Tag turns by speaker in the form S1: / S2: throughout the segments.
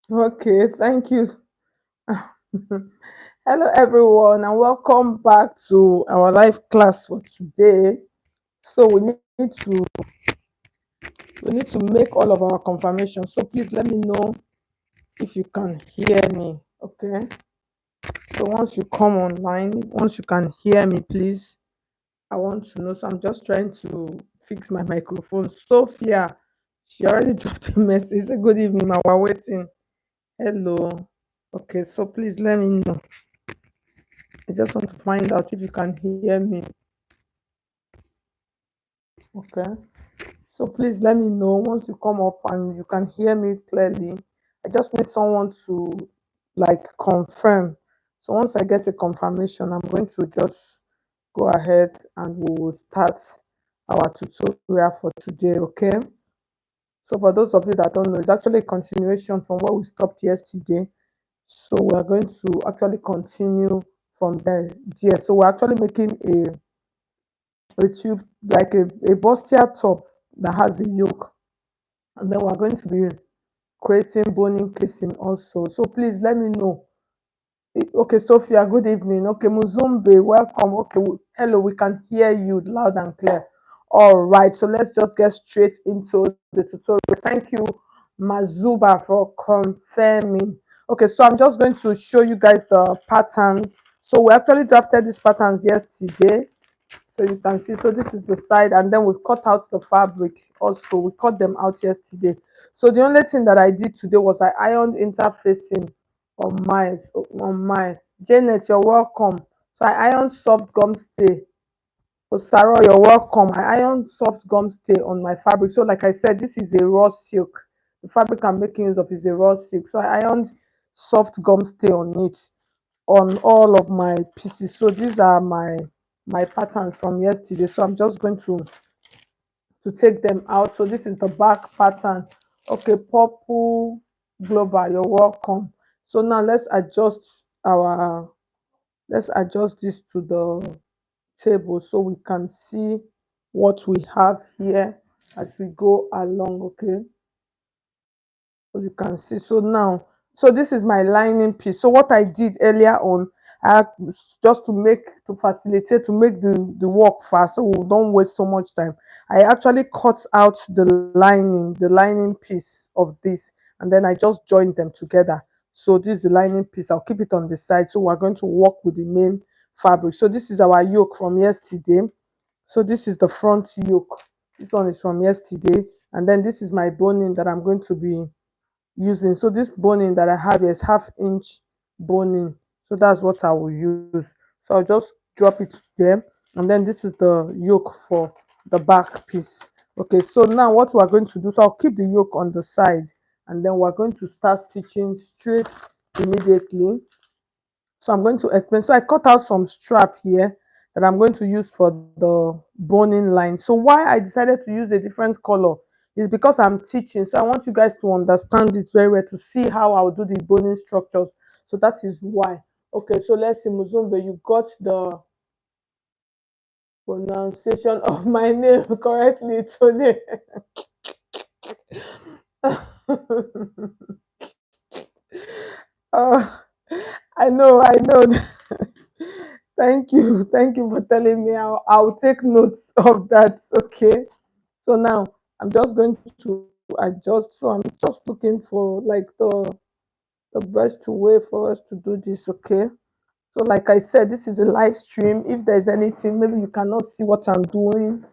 S1: Okay, thank you. Hello everyone and welcome back to our live class for today. So we need to make all of our confirmations. So please let me know if you can hear me. Okay. So once you come online, once you can hear me, please. I want to know. So I'm just trying to fix my microphone. Sophia, she already dropped a message. Say, good evening, ma. We're waiting. Hello. Okay, so please let me know. I just want to find out if you can hear me. Okay. So please let me know once you come up and you can hear me clearly. I just need someone to like confirm. So once I get a confirmation, I'm going to just go ahead and we will start our tutorial for today. Okay. So for those of you that don't know, it's actually a continuation from where we stopped yesterday. So we're going to actually continue from there. So we're actually making a tube like a bustier top that has a yoke, and then we're going to be creating boning casing also. So please let me know. Okay, Sophia, good evening. Okay, Muzumbe, welcome. Okay, hello, we can hear you loud and clear. All right, so let's just get straight into the tutorial. Thank you, Mazuba, for confirming. Okay, so I'm just going to show you guys the patterns. So we actually drafted these patterns yesterday. So you can see, so this is the side, and then we've cut out the fabric also. We cut them out yesterday. So the only thing that I did today was I ironed interfacing on my Janet, you're welcome. So I ironed soft gum stay. Osaro, you're welcome. I ironed soft gum stay on my fabric. So like I said, this is a raw silk. The fabric I'm making use of is a raw silk. So I ironed soft gum stay on it on all of my pieces. So these are my patterns from yesterday. So I'm just going to take them out. So this is the back pattern. Okay, purple global, you're welcome. So now our let's adjust this to the table so we can see what we have here as we go along. Okay, so you can see. So now, so this is my lining piece. So what I did earlier on, I had just to facilitate to make the work fast, so we don't waste so much time. I actually cut out the lining piece of this, and then I just joined them together. So this is the lining piece. I'll keep it on the side. So we're going to work with the main fabric. So this is our yoke from yesterday. So this is the front yoke. This one is from yesterday, and then this is my boning that I'm going to be using. So this boning that I have is 1/2 inch boning. So that's what I will use. So I'll just drop it there. And then this is the yoke for the back piece. Okay, so now what we're going to do, so I'll keep the yoke on the side, and then we're going to start stitching straight immediately. So I'm going to explain. So I cut out some strap here that I'm going to use for the boning line. So why I decided to use a different color is because I'm teaching. So I want you guys to understand it very well to see how I'll do the boning structures. So that is why. Okay, so let's see, Muzumbe, you got the pronunciation of my name correctly today. Oh, I know. Thank you for telling me. I'll take notes of that. Okay. So now I'm just going to adjust. So I'm just looking for like the best way for us to do this. Okay. So like I said, this is a live stream. If there's anything, maybe you cannot see what I'm doing.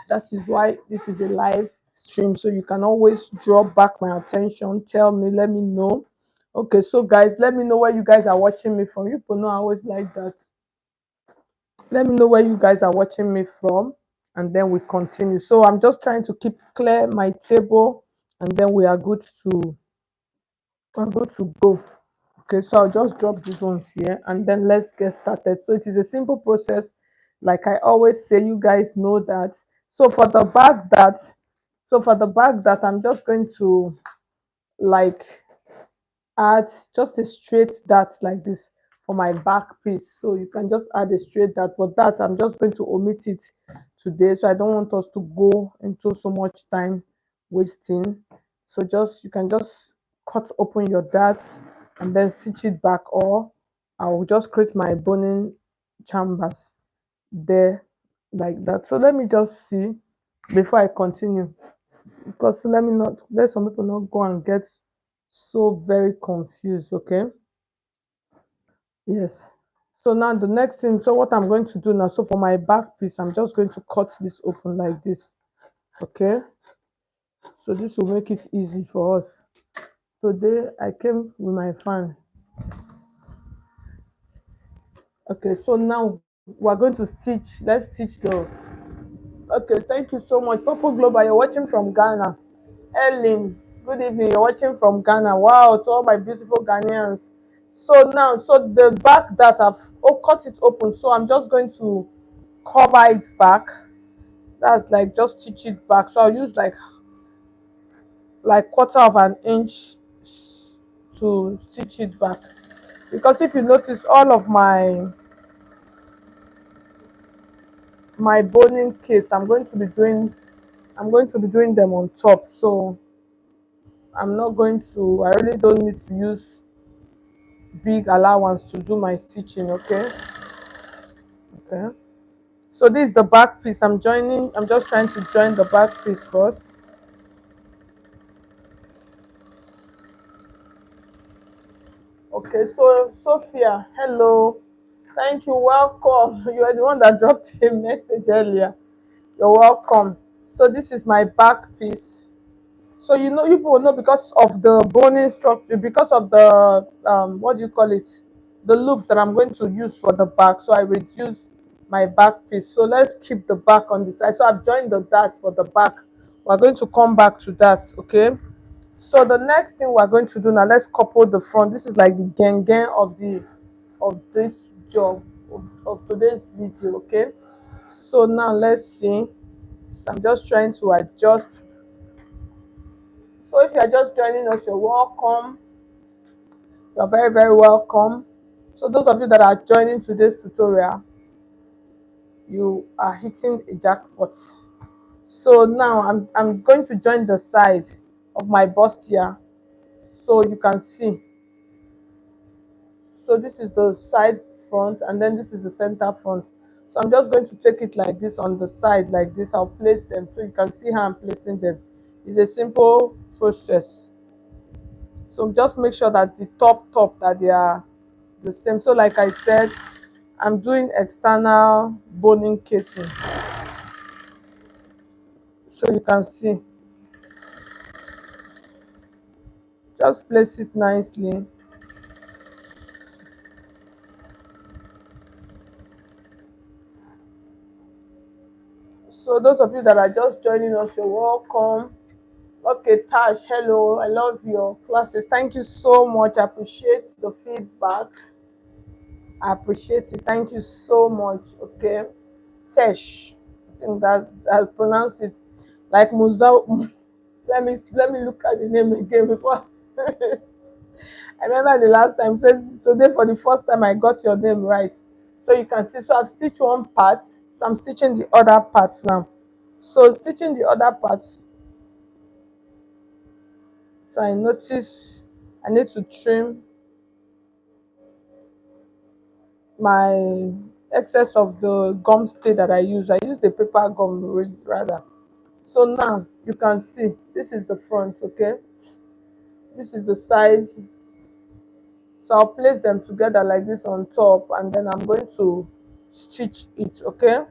S1: That is why this is a live stream. So you can always draw back my attention. Tell me, let me know. Okay, so guys, let me know where you guys are watching me from. You people know I always like that. Let me know where you guys are watching me from, and then we continue. So I'm just trying to keep clear my table, and then we're good to go. Okay, so I'll just drop these ones here, and then let's get started. So it is a simple process. Like I always say, you guys know that. So for the bag that I'm just going to like add just a straight dart like this for my back piece. So you can just add a straight dart, but that I'm just going to omit it today. So I don't want us to go into so much time wasting. So just you can just cut open your dart and then stitch it back, or I will just create my boning chambers there like that. So let me just see before I continue, because let some people not go and get so very confused. Okay. Yes. So now the next thing, so what I'm going to do now, so for my back piece, I'm just going to cut this open like this. Okay. So this will make it easy for us. Today I came with my fan. Okay, so now we're going to stitch. Let's stitch the. Okay, thank you so much. Purple Global, you're watching from Ghana. Ellen, good evening. You're watching from Ghana. Wow, to all my beautiful Ghanaians. So now, so the back that I've cut it open. So I'm just going to cover it back. That's like just stitch it back. So I'll use like quarter of an inch to stitch it back. Because if you notice, all of my boning case, I'm going to be doing them on top. So I really don't need to use big allowance to do my stitching. Okay. Okay. So this is the back piece I'm just trying to join the back piece first. Okay, so Sophia, hello. Thank you, welcome. You are the one that dropped a message earlier. You're welcome. So this is my back piece. So you people know, because of the boning structure, because of the what do you call it? The loops that I'm going to use for the back. So I reduce my back piece. So let's keep the back on the side. So I've joined the dart for the back. We're going to come back to that, okay? So the next thing we're going to do now, let's couple the front. This is like the gang of this job of today's video, okay? So now let's see. So I'm just trying to adjust. So if you're just joining us, you're welcome. You're very, very welcome. So those of you that are joining today's tutorial, you are hitting a jackpot. So now I'm going to join the side of my bust here, so you can see. So this is the side front, and then this is the center front. So I'm just going to take it like this on the side like this. I'll place them so you can see how I'm placing them. It's a simple process. So just make sure that the top that they are the same. So like I said, I'm doing external boning casing, so you can see. Just place it nicely. So those of you that are just joining us, you're welcome. Okay, Tash, hello. I love your classes. Thank you so much. I appreciate the feedback. I appreciate it. Thank you so much. Okay. Tesh. I think I pronounce it like Musa. Let me look at the name again before. I remember the last time, said today for the first time I got your name right. So you can see, so I've stitched one part, so I'm stitching the other part now. So stitching the other part, so I notice I need to trim my excess of the gum stay that I use. I use the paper gum rather. So now you can see this is the front, okay? This is the side. So I'll place them together like this on top, and then I'm going to stitch it, okay?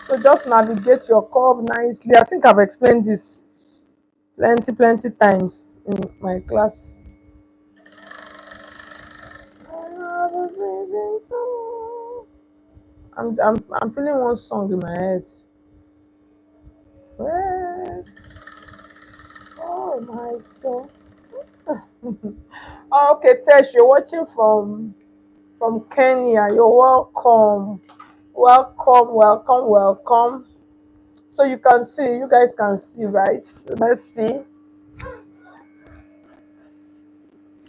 S1: So just navigate your curve nicely. I think I've explained this plenty times in my class. I'm feeling one song in my head. Where, oh my soul. Oh, okay, Tesh, you're watching from Kenya. You're welcome. Welcome. So you can see, you guys can see, right? So let's see.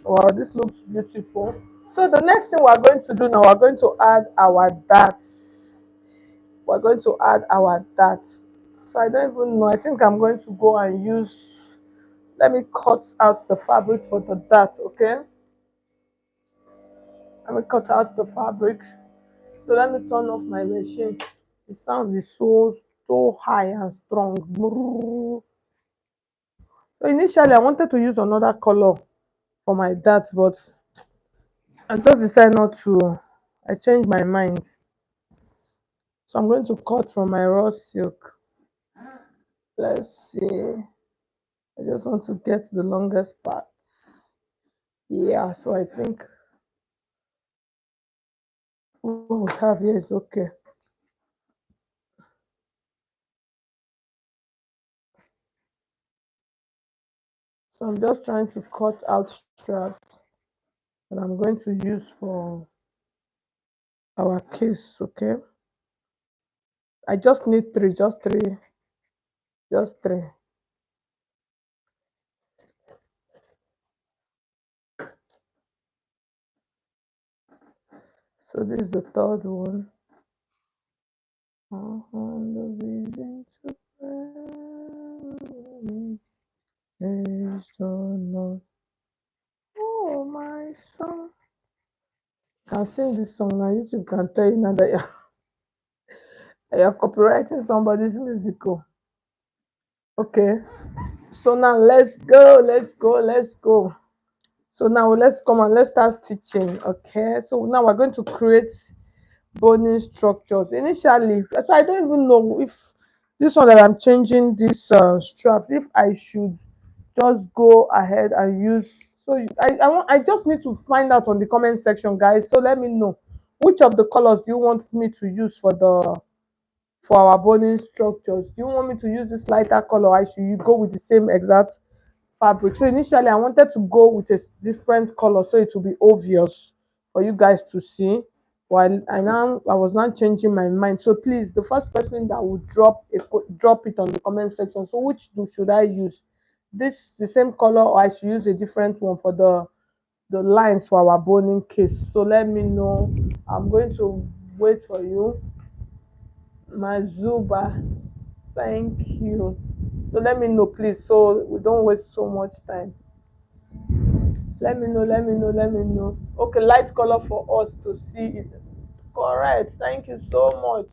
S1: Wow, this looks beautiful. So the next thing we're going to do now, we're going to add our darts. We're going to add our darts. So I don't even know. I think I'm going to go and use, let me cut out the fabric for the dart, okay? Let me cut out the fabric. So let me turn off my machine. The sound is so high and strong. So initially I wanted to use another color for my dart, but I just decided not to. I changed my mind. So I'm going to cut from my raw silk. Let's see. I just want to get the longest part. Yeah, so I think what we have here is okay. So I'm just trying to cut out straps that I'm going to use for our case, okay? I just need three, just three, just three. So this is the third one. The reason to pray is the Lord. Oh, my son. Can sing this song now. YouTube can tell you now that you're copyrighting somebody's musical. Okay. So now let's go, let's go, let's go. So now let's come and let's start stitching. Okay. So now we're going to create boning structures initially. So I don't even know if this one that I'm changing this strap, if I should just go ahead and use. So I just need to find out on the comment section, guys. So let me know which of the colors do you want me to use for our boning structures. Do you want me to use this lighter color, or I should you go with the same exact fabric? So initially I wanted to go with a different color so it will be obvious for you guys to see, while I was now changing my mind. So please, the first person that will drop it on the comment section. So which should I use, this the same color, or I should use a different one for the lines for our boning case? So let me know. I'm going to wait for you, Mazuba. Thank you. So let me know, please, so we don't waste so much time. Let me know, let me know, let me know. Okay, light color for us to see it. Correct. Thank you so much.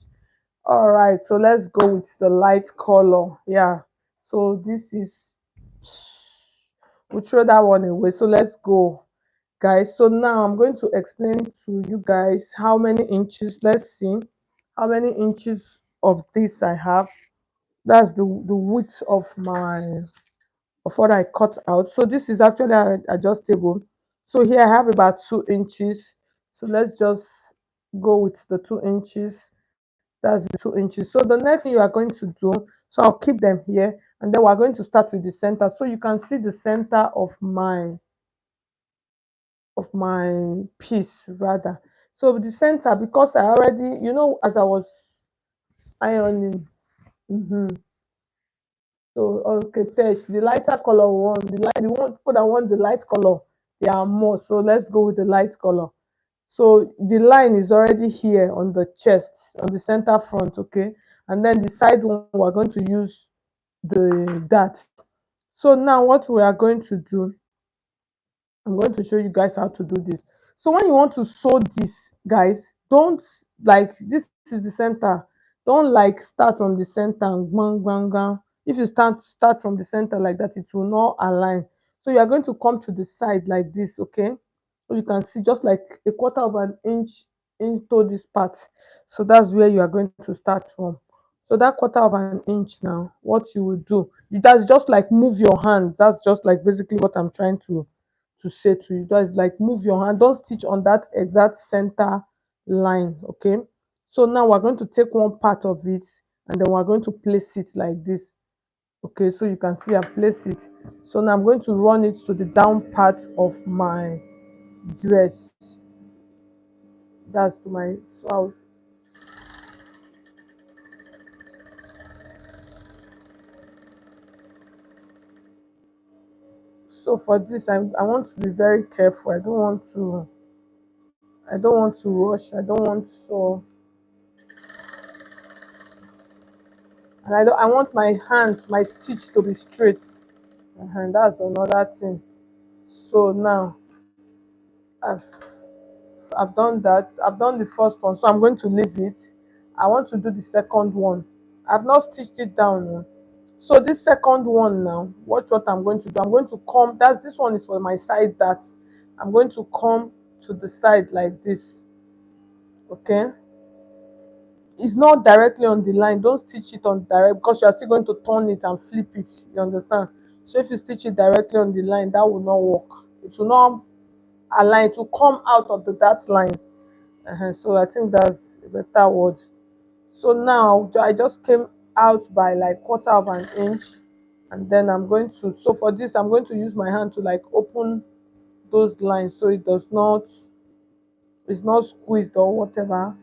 S1: All right, so let's go with the light color. Yeah. So this is, we'll throw that one away. So let's go, guys. So now I'm going to explain to you guys how many inches. Let's see how many inches of this I have. That's the width of what I cut out. So this is actually adjustable. So here I have about 2 inches. So let's just go with the 2 inches. That's the 2 inches. So the next thing you are going to do, so I'll keep them here, and then we're going to start with the center. So you can see the center of my piece rather. So the center, because I already, as I was ironing. So okay, Tesh, the lighter color one, the one people that want the light color, there are more. So let's go with the light color. So the line is already here on the chest, on the center front, okay? And then the side one, we're going to use that. So now what we are going to do, I'm going to show you guys how to do this. So when you want to sew this, guys, don't, like, this is the center. Don't like start from the center and bang bang bang. If you start from the center like that, it will not align. So you are going to come to the side like this, okay? So you can see just like a quarter of an inch into this part. So that's where you are going to start from. So that quarter of an inch now, what you will do, that's just like move your hands. That's just like basically what I'm trying to say to you guys, like move your hand, don't stitch on that exact center line, okay? So now we're going to take one part of it, and then we're going to place it like this, okay? So you can see I've placed it. So now I'm going to run it to the down part of my dress. That's to my, so for this I want to be very careful. I don't want to I don't want to rush. I don't want so, and I want my hands, my stitch to be straight. And that's another thing. So now I've I've done that. I've done the first one, so I'm going to leave it. I want to do the second one. I've not stitched it down. Oh. So this second one now, watch what I'm going to do. I'm going to come. That's this one is for my side that I'm going to come to the side like this. Okay, it's not directly on the line. Don't stitch it on direct because you are still going to turn it and flip it. You understand? So if you stitch it directly on the line, that will not work. It will not align. It will come out of the dart lines. So I think that's a better word. So now I just came out by like quarter of an inch, and then I'm going to, so for this I'm going to use my hand to like open those lines so it does not, it's not squeezed or whatever.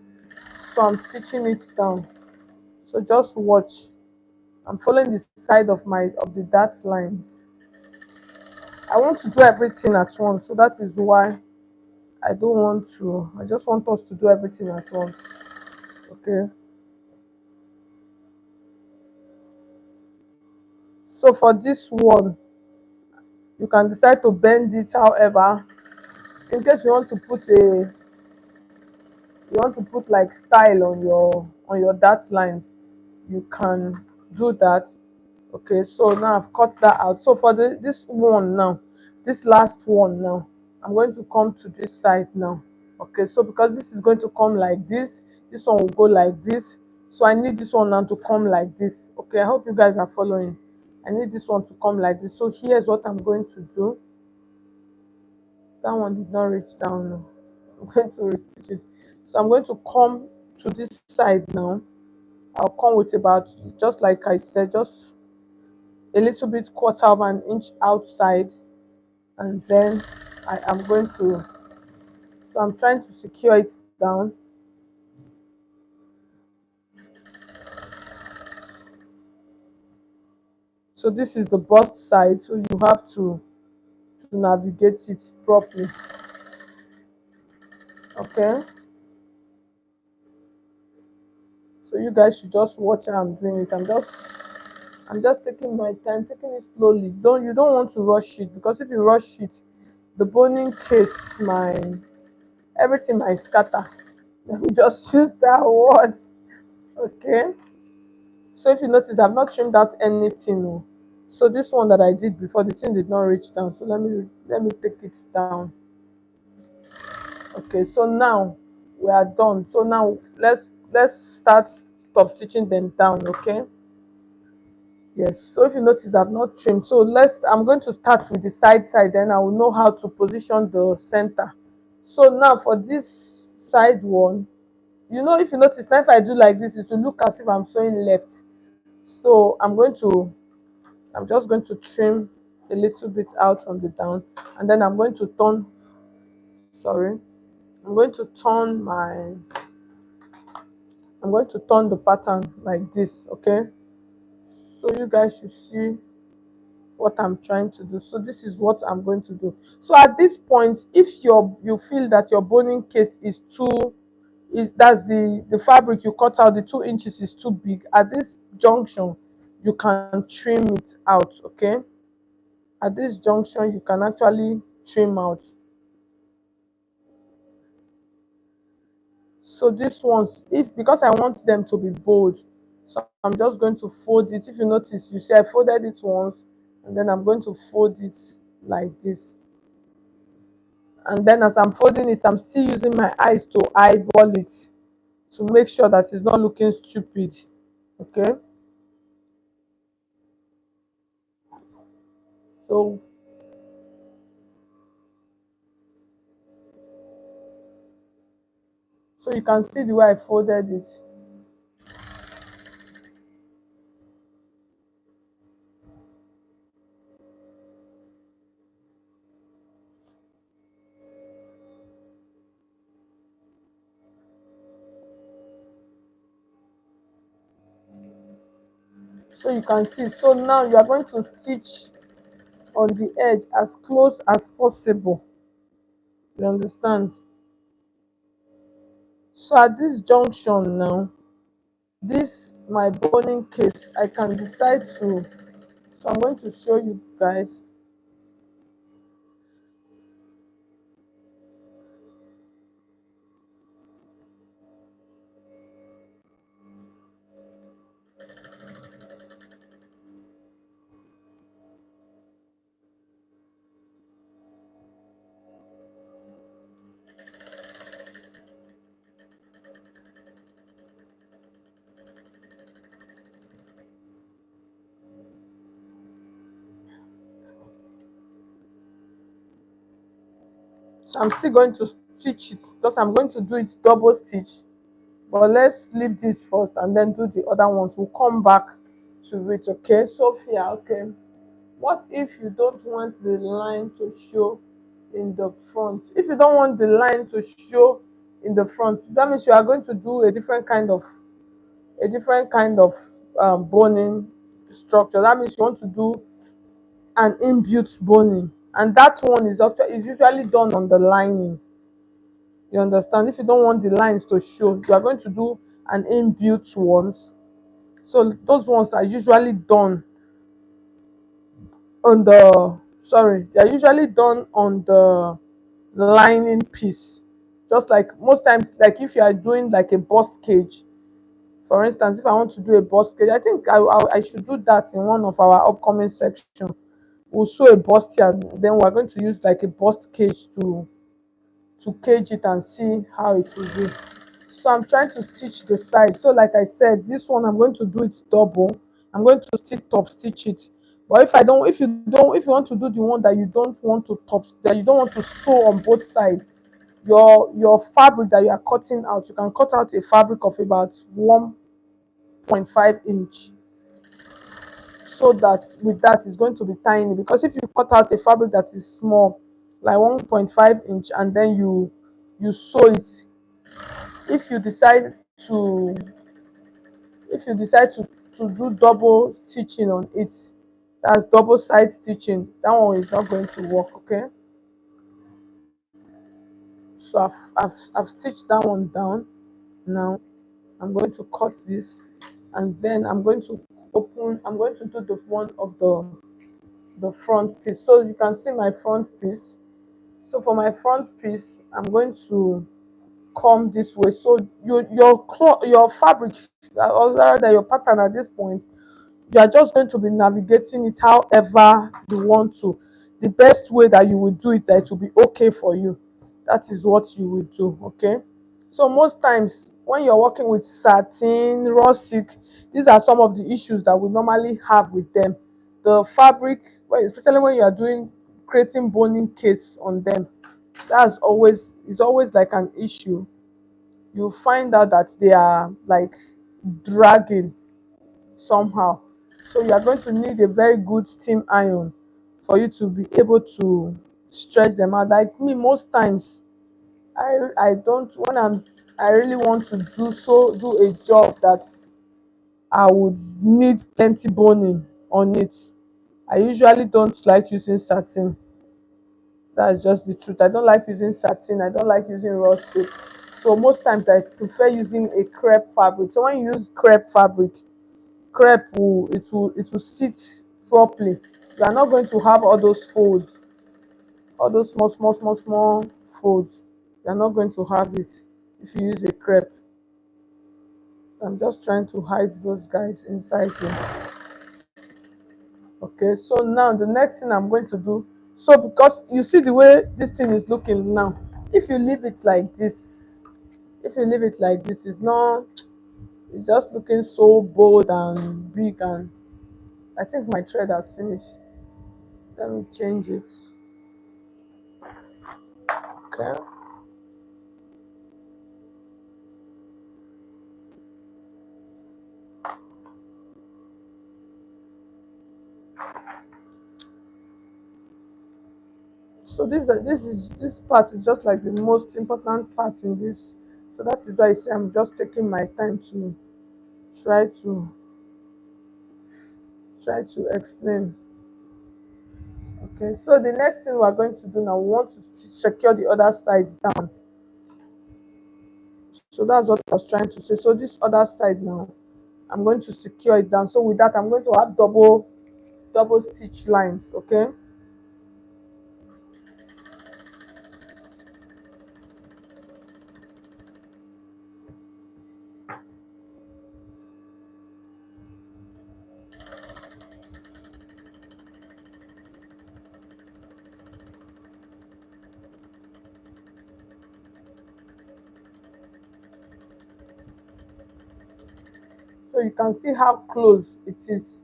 S1: So I'm stitching it down. So just watch. I'm following the side of my of the dart lines. I want to do everything at once, so that is why I don't want to, I just want us to do everything at once. Okay. So for this one, you can decide to bend it, however, in case you want to put a, you want to put like style on your dart lines, you can do that. Okay, so now I've cut that out. So for this one now, this last one now, I'm going to come to this side now. Okay, so because this is going to come like this one will go like this, so I need this one now to come like this. Okay, I hope you guys are following. I need this one to come like this. So here's what I'm going to do. That one did not reach down now. I'm going to restitch it. So I'm going to come to this side now. I'll come with about, just like I said, just a little bit quarter of an inch outside, and then I am going to, so I'm trying to secure it down. So this is the bust side, so you have to navigate it properly. Okay, so you guys should just watch how I'm doing it. I'm just taking my time, taking it slowly. You don't want to rush it, because if you rush it, the boning case, my everything might scatter. Let me just use that word. Okay. So if you notice, I've not trimmed out anything. Oh. So this one that I did before, the thing did not reach down. So let me take it down. Okay, so now we are done. So now let's start top stitching them down. Okay. Yes, so if you notice I've not trimmed, so I'm going to start with the side, then I will know how to position the center. So now for this side one, if you notice, now if I do like this, it will look as if I'm sewing left. So I'm just going to trim a little bit out from the down, and then I'm going to turn, sorry, I'm going to turn my, I'm going to turn the pattern like this. Okay, so you guys should see what I'm trying to do. So this is what I'm going to do. So at this point, if you feel that your boning case is too, that's the fabric you cut out, the 2 inches is too big, at this junction you can trim it out. Okay, at this junction you can actually trim out. So this ones, if because I want them to be bold, so I'm just going to fold it. If you notice, you see I folded it once, and then I'm going to fold it like this. And then as I'm folding it, I'm still using my eyes to eyeball it to make sure that it's not looking stupid. Okay, so you can see the way I folded it. So you can see, so now you are going to stitch on the edge as close as possible. You understand? So at this junction now, this my boning case, I can decide to, so I'm going to show you guys. So I'm still going to stitch it because I'm going to do it double stitch, but let's leave this first and then do the other ones. We'll come back to it. Okay, Sophia. Okay, what if you don't want the line to show in the front? If you don't want the line to show in the front, that means you are going to do a different kind of boning structure. That means you want to do an inbuilt boning, and that one is usually done on the lining. You understand? If you don't want the lines to show, you are going to do an inbuilt ones. So those ones are usually done on the, sorry, they are usually done on the lining piece. Just like most times, like if you are doing like a bust cage, for instance, if I want to do a bust cage, I think I should do that in one of our upcoming section. We'll sew a bust here, then we're going to use like a bust cage to cage it and see how it will be. So I'm trying to stitch the side. So like I said, this one I'm going to do it double. I'm going to still top stitch it. But if you want to do the one that you don't want to that you don't want to sew on both sides, your fabric that you are cutting out, you can cut out a fabric of about 1.5 inch, so that with that it's going to be tiny. Because if you cut out a fabric that is small, like 1.5 inch, and then you sew it, if you decide to if you decide to do double stitching on it, that's double side stitching, that one is not going to work. Okay, so I've stitched that one down. Now I'm going to cut this, and then I'm going to do the one of the front piece, so you can see my front piece. So for my front piece, I'm going to come this way. So your fabric, or rather your pattern at this point, you are just going to be navigating it however you want to. The best way that you will do it, that it will be okay for you, that is what you will do. Okay, so most times when you're working with satin, raw silk, these are some of the issues that we normally have with them. The fabric, especially when you are doing creating boning case on them, is always like an issue. You find out that they are like dragging somehow. So you are going to need a very good steam iron for you to be able to stretch them out. Like me, most times I don't, when I really want to do a job that I would need plenty boning on it, I usually don't like using satin. That's just the truth. I don't like using satin. I don't like using raw silk. So most times I prefer using a crepe fabric. So when you use crepe fabric, crepe will sit properly. You are not going to have all those folds, all those small folds. You are not going to have it if you use a crepe. I'm just trying to hide those guys inside here. Okay, so now the next thing I'm going to do, so because you see the way this thing is looking now, if you leave it like this, it's not, it's just looking so bold and big. And I think my thread has finished. Let me change it. Okay, so this part is just like the most important part in this. So that is why I say I'm just taking my time to try to explain. Okay, so the next thing we're going to do now, we want to secure the other side down. So that's what I was trying to say. So this other side now, I'm going to secure it down. So with that, I'm going to have double stitch lines. Okay. So you can see how close it is.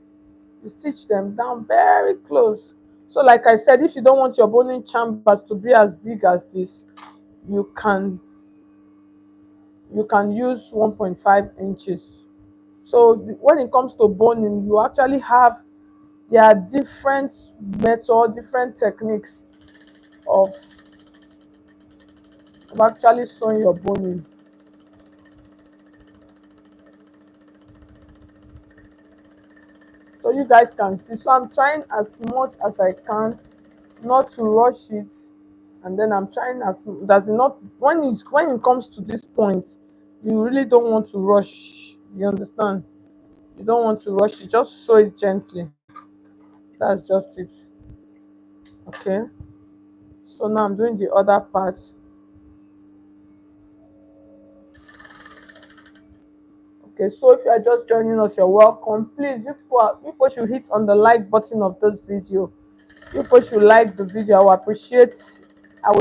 S1: You stitch them down very close. So like I said, if you don't want your boning chambers to be as big as this, you can use 1.5 inches. So when it comes to boning, you actually have, there are different methods, different techniques of actually sewing your boning. So you guys can see. So I'm trying as much as I can not to rush it, and then I'm trying as does it not when it comes to this point, you really don't want to rush. You understand? You don't want to rush it. Just sew it gently. That's just it. Okay. So now I'm doing the other part. Okay, so if you are just joining us, you're welcome. Please, people should hit on the like button of this video. People should like the video. I would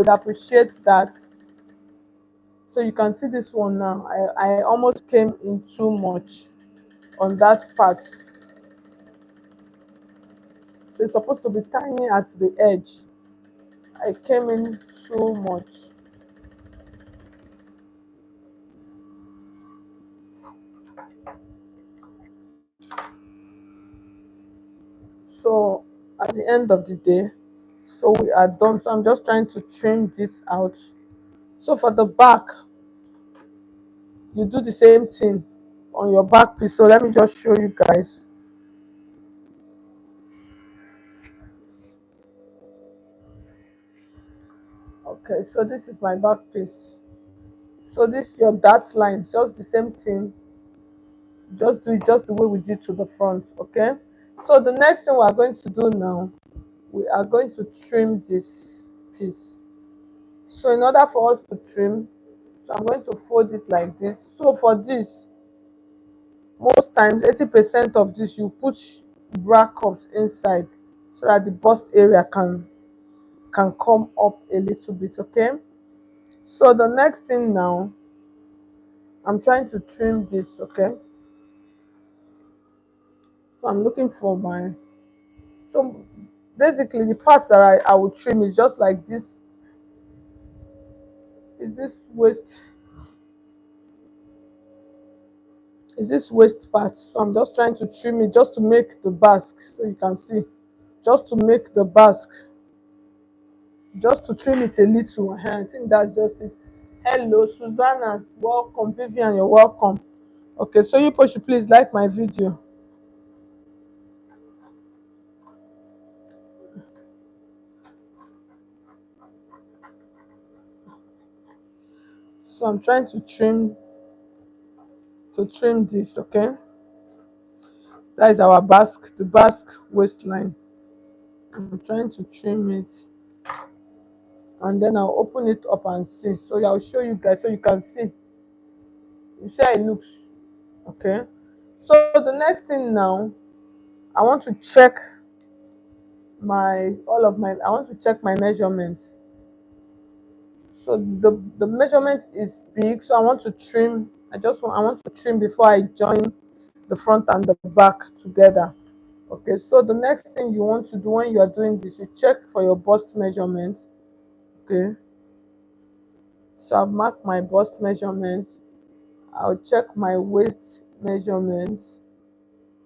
S1: appreciate that. So you can see this one now. I almost came in too much on that part. So it's supposed to be tiny at the edge. I came in too much. So at the end of the day, so we are done. So I'm just trying to trim this out. So for the back, you do the same thing on your back piece. So let me just show you guys. Okay, so this is my back piece. So this your dart line, it's just the same thing. Just do it just the way we did to the front. Okay. So the next thing we are going to do now, we are going to trim this piece. So in order for us to trim, so I'm going to fold it like this. So for this, most times 80% of this you put bra cups inside so that the bust area can come up a little bit. Okay. So the next thing now, I'm trying to trim this. Okay. So I'm looking for my, so basically the parts that I will trim is just like this, is this waist, is this waist part. So I'm just trying to trim it just to make the basque, so you can see, just to make the basque, just to trim it a little. I think that's just it. Hello Susanna, welcome. Vivian, you're welcome. Okay, so you people should please like my video. So I'm trying to trim this. Okay, that is our basque, the basque waistline. I'm trying to trim it, and then I'll open it up and see. So I'll show you guys so you can see. You see how it looks. Okay. So the next thing now, I want to check I want to check my measurements. So the measurement is big, so I want to trim. I want to trim before I join the front and the back together. Okay, so the next thing you want to do when you are doing this, you check for your bust measurement. Okay, so I've marked my bust measurement. I'll check my waist measurements.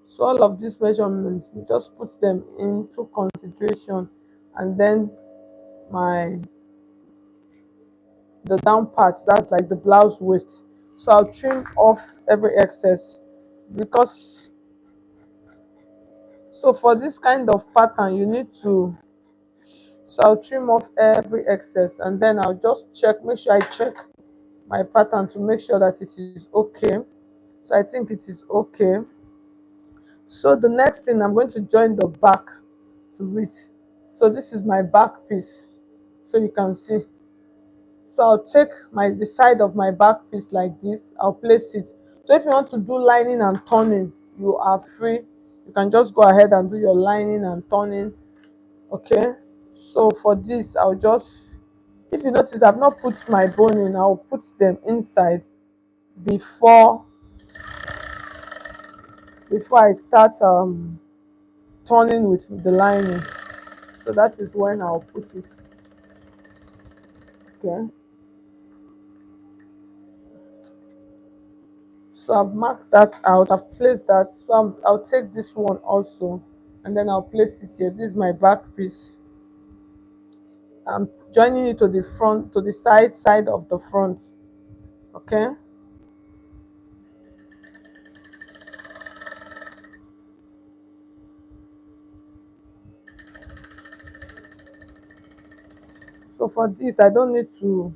S1: So all of these measurements, we just put them into consideration, and then my the down part, that's like the blouse waist. So I'll trim off every excess, because so for this kind of pattern you need to, so I'll trim off every excess, and then I'll just check, make sure I check my pattern to make sure that it is okay. So I think it is okay. So the next thing, I'm going to join the back to it. So this is my back piece, so you can see. So I'll take the side of my back piece like this, I'll place it. So if you want to do lining and turning, you are free. You can just go ahead and do your lining and turning. Okay, so for this, I'll just, if you notice, I've not put my bone in, I'll put them inside before I start turning with the lining. So that is when I'll put it. Okay, so I've marked that out, I've placed that. So I'll take this one also, and then I'll place it here. This is my back piece. I'm joining it to the front, to the side of the front. Okay, so for this, I don't need to.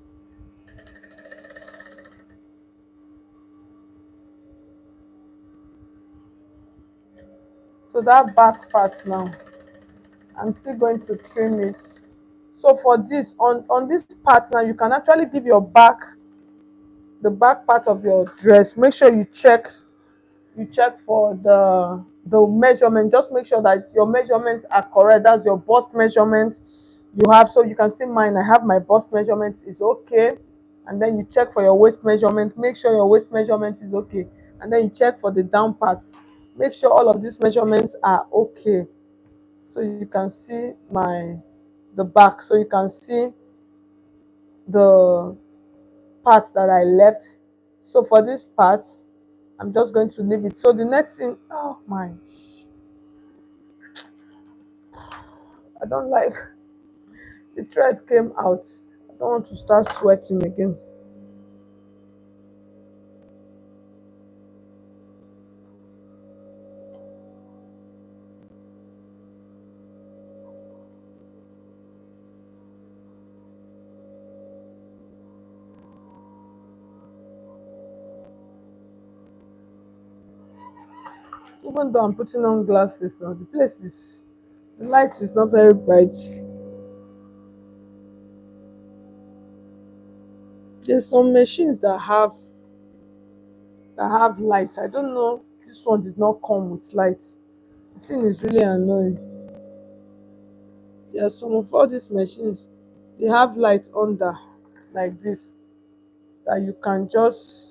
S1: So that back part now, I'm still going to trim it. So for this, on this part now, you can actually give your back, the back part of your dress, make sure you check for the measurement. Just make sure that your measurements are correct. That's your bust measurement you have. So you can see mine, I have my bust measurement is okay. And then you check for your waist measurement, make sure your waist measurement is okay. And then you check for the down parts, make sure all of these measurements are okay. So you can see the back, so you can see the part that I left. So for this part, I'm just going to leave it. So the next thing, oh my, I don't like, the thread came out. I don't want to start sweating again. Even though I'm putting on glasses now, the light is not very bright. There's some machines that have light. I don't know. This one did not come with light. The thing is really annoying. There are some of all these machines, they have light under like this, that you can just,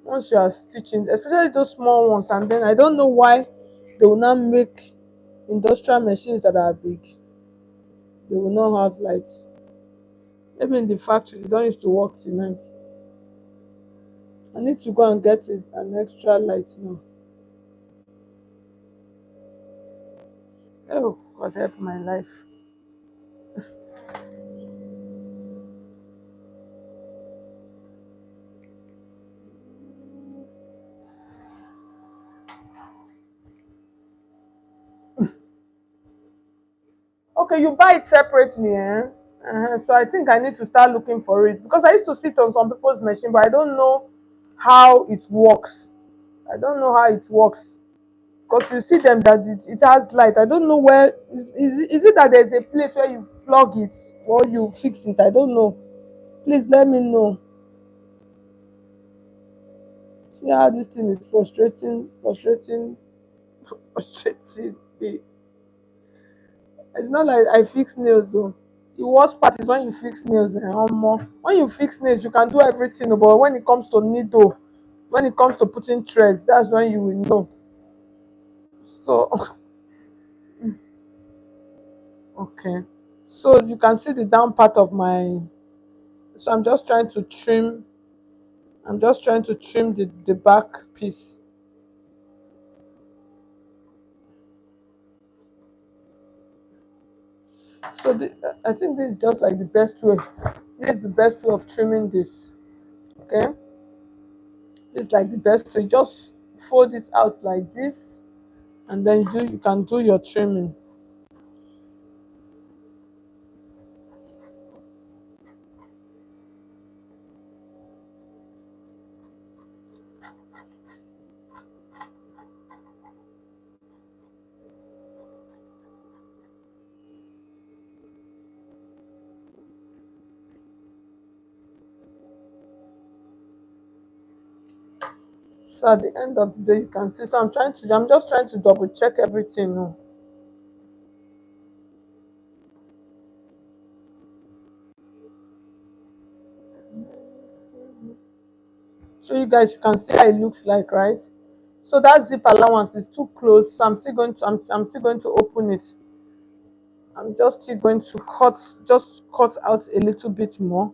S1: once you are stitching, especially those small ones. And then I don't know why they will not make industrial machines that are big, they will not have light. Maybe in the factory they don't used to work till night. I need to go and get an extra light now. Oh, God help my life. Okay, you buy it separately, eh? So I think I need to start looking for it, because I used to sit on some people's machine, but I don't know how it works. I don't know how it works, because you see them that it has light. I don't know where is it that there's a place where you plug it or you fix it. I don't know. Please let me know. See how this thing is frustrating me. It's not like I fix nails though. The worst part is when you fix nails, omo. When you fix nails, you can do everything, but when it comes to needle, when it comes to putting threads, that's when you will know. So okay. So you can see the down part of my, so I'm just trying to trim the back piece. So I think this is just like the best way. This is the best way of trimming this. Okay, this is like the best way. Just fold it out like this, and then you can do your trimming. So at the end of the day, you can see. So I'm just trying to double check everything now. So you guys, you can see how it looks like, right? So that zip allowance is too close. So I'm still going to open it. I'm just still going to cut out a little bit more.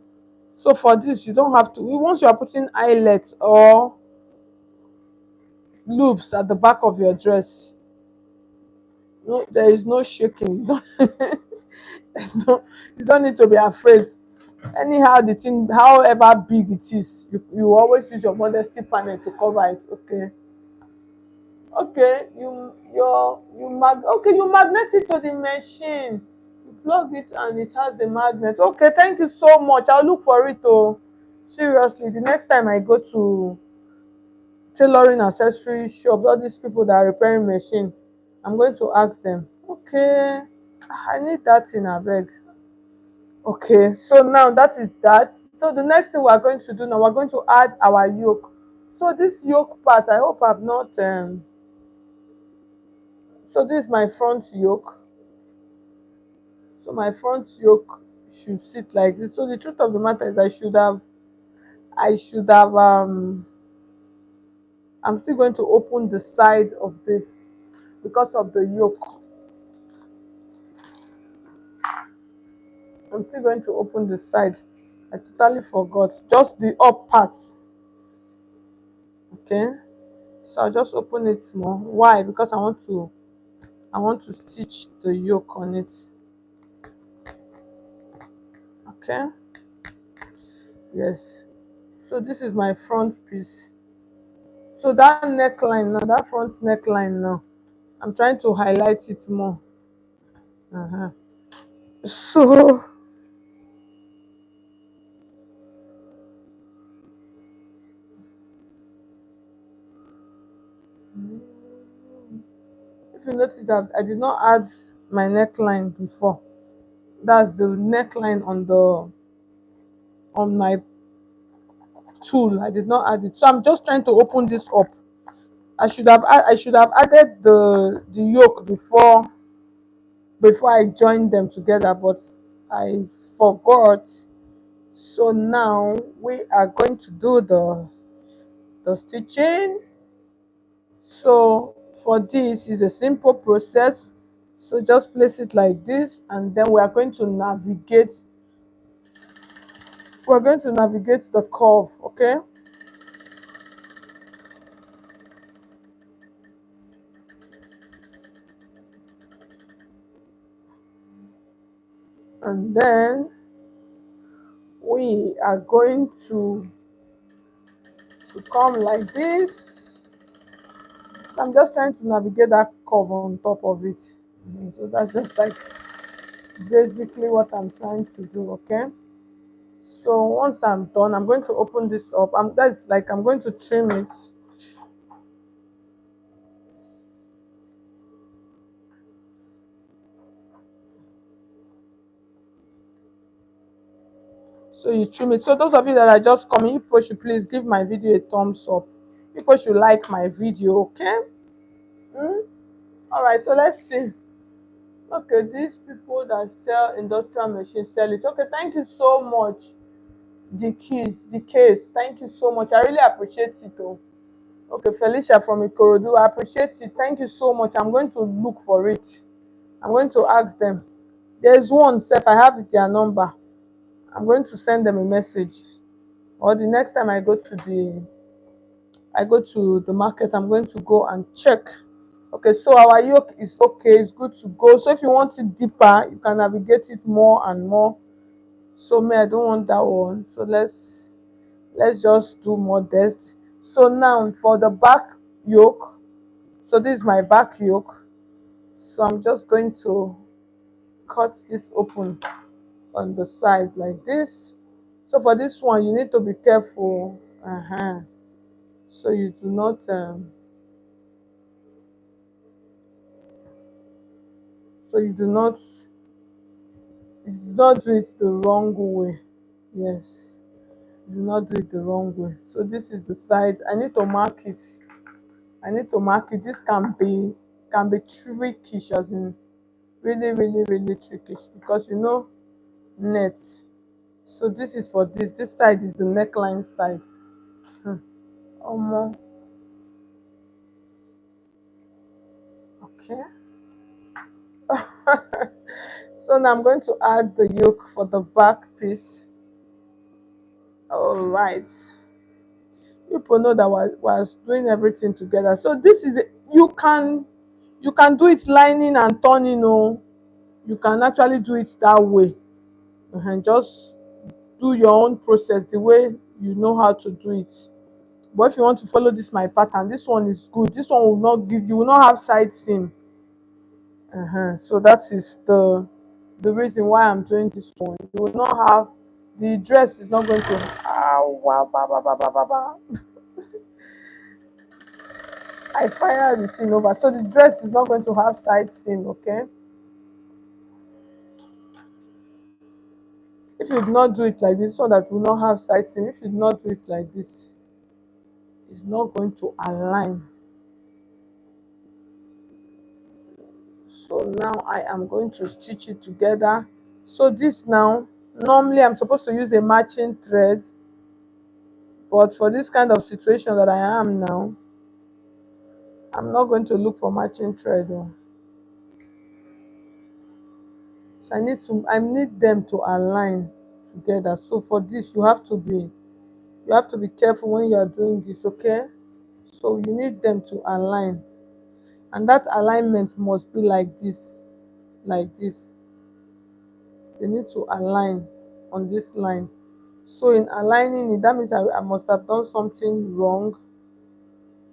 S1: So for this, you don't have to. Once you are putting eyelets or loops at the back of your dress, no, there is no shaking. You don't, there's no, you don't need to be afraid. Anyhow, the thing, however big it is, you always use your modesty panel to cover it. Okay. Okay, you magnet it to the machine. You plug it and it has the magnet. Okay, thank you so much. I'll look for it. Oh, seriously, the next time I go to tailoring accessory shops, all these people that are repairing machine, I'm going to ask them. Okay, I need that in a bag. Okay, so now that is that. So the next thing we are going to do now, we're going to add our yoke. So this yoke part, I hope I've not. So this is my front yoke. So my front yoke should sit like this. So the truth of the matter is I should have I'm still going to open the side of this because of the yoke. I'm still going to open the side. I totally forgot. Just the up part. Okay. So I'll just open it small. Why? Because I want to stitch the yoke on it. Okay. Yes. So this is my front piece. So that neckline now, that front neckline now, I'm trying to highlight it more. Uh-huh. So if you notice that I did not add my neckline before, that's the neckline on my tool. I did not add it. So I'm just trying to open this up. I should have added the yoke before I joined them together, but I forgot. So now we are going to do the stitching. So for this is a simple process. So just place it like this, and then we're going to navigate the curve. Okay. And then we are going to come like this. I'm just trying to navigate that curve on top of it. So that's just like basically what I'm trying to do. Okay. So once I'm done, I'm going to open this up. I'm going to trim it. So you trim it. So those of you that are just coming, you people should please give my video a thumbs up. People should like my video. Okay. Hmm? All right. So let's see. Okay, these people that sell industrial machines sell it. Okay, thank you so much. The case. Thank you so much. I really appreciate it. Oh. Okay, Felicia from Ikorodu. I appreciate it. Thank you so much. I'm going to look for it. I'm going to ask them. There's one, Seth. I have their number. I'm going to send them a message. Or the next time I go to the market, I'm going to go and check. Okay, so our yoke is okay. It's good to go. So if you want it deeper, you can navigate it more and more. So me, I don't want that one. So let's just do modest. So now for the back yoke. So this is my back yoke. So I'm just going to cut this open on the side like this. So for this one, you need to be careful. So you do not do it the wrong way. Yes. do not do it the wrong way. So this is the side. I need to mark it. I need to mark it. This can be tricky, as in really, really, really tricky, because net. So this is for this. This side is the neckline side. Hmm. Omo. Okay. So now I'm going to add the yoke for the back piece. All right. People know that we're doing everything together. So this is you can do it lining and turning. Oh, you can actually do it that way. And just do your own process the way you know how to do it. But if you want to follow this my pattern, this one is good. This one will not give you will not have side seam. So that is the reason why I'm doing this one. You will not have the dress is not going to wow, ba, ba, ba, ba, ba, ba. I fire the thing over. So the dress is not going to have side seam, okay? If you do not do it like this, so that will not have side seam. If you do not do it like this, it's not going to align. So now I am going to stitch it together. So this now, normally I'm supposed to use a matching thread, but for this kind of situation that I am now, I'm not going to look for matching thread. Oh. So I need them to align together. So for this you have to be careful when you are doing this, okay? So you need them to align, and that alignment must be like this, like this. They need to align on this line. So in aligning it, that means I must have done something wrong,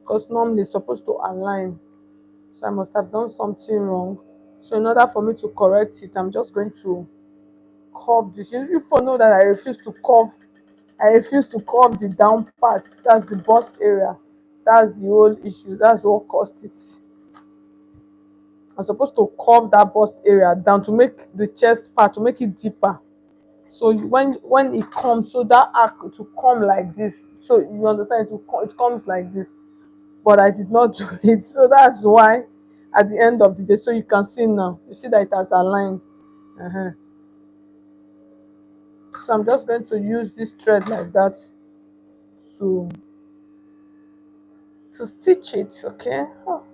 S1: because normally it's supposed to align. So I must have done something wrong. So in order for me to correct it, I'm just going to curve this. You people know that I refuse to curve. I refuse to curve the down part. That's the bust area. That's the whole issue. That's what caused it. I'm supposed to curve that bust area down to make the chest part to make it deeper. So when it comes, so that arc to come like this. So you understand it comes like this. But I did not do it. So that's why at the end of the day, so you can see now, you see that it has aligned. uh So I'm just going to use this thread like that to stitch it, okay? Oh,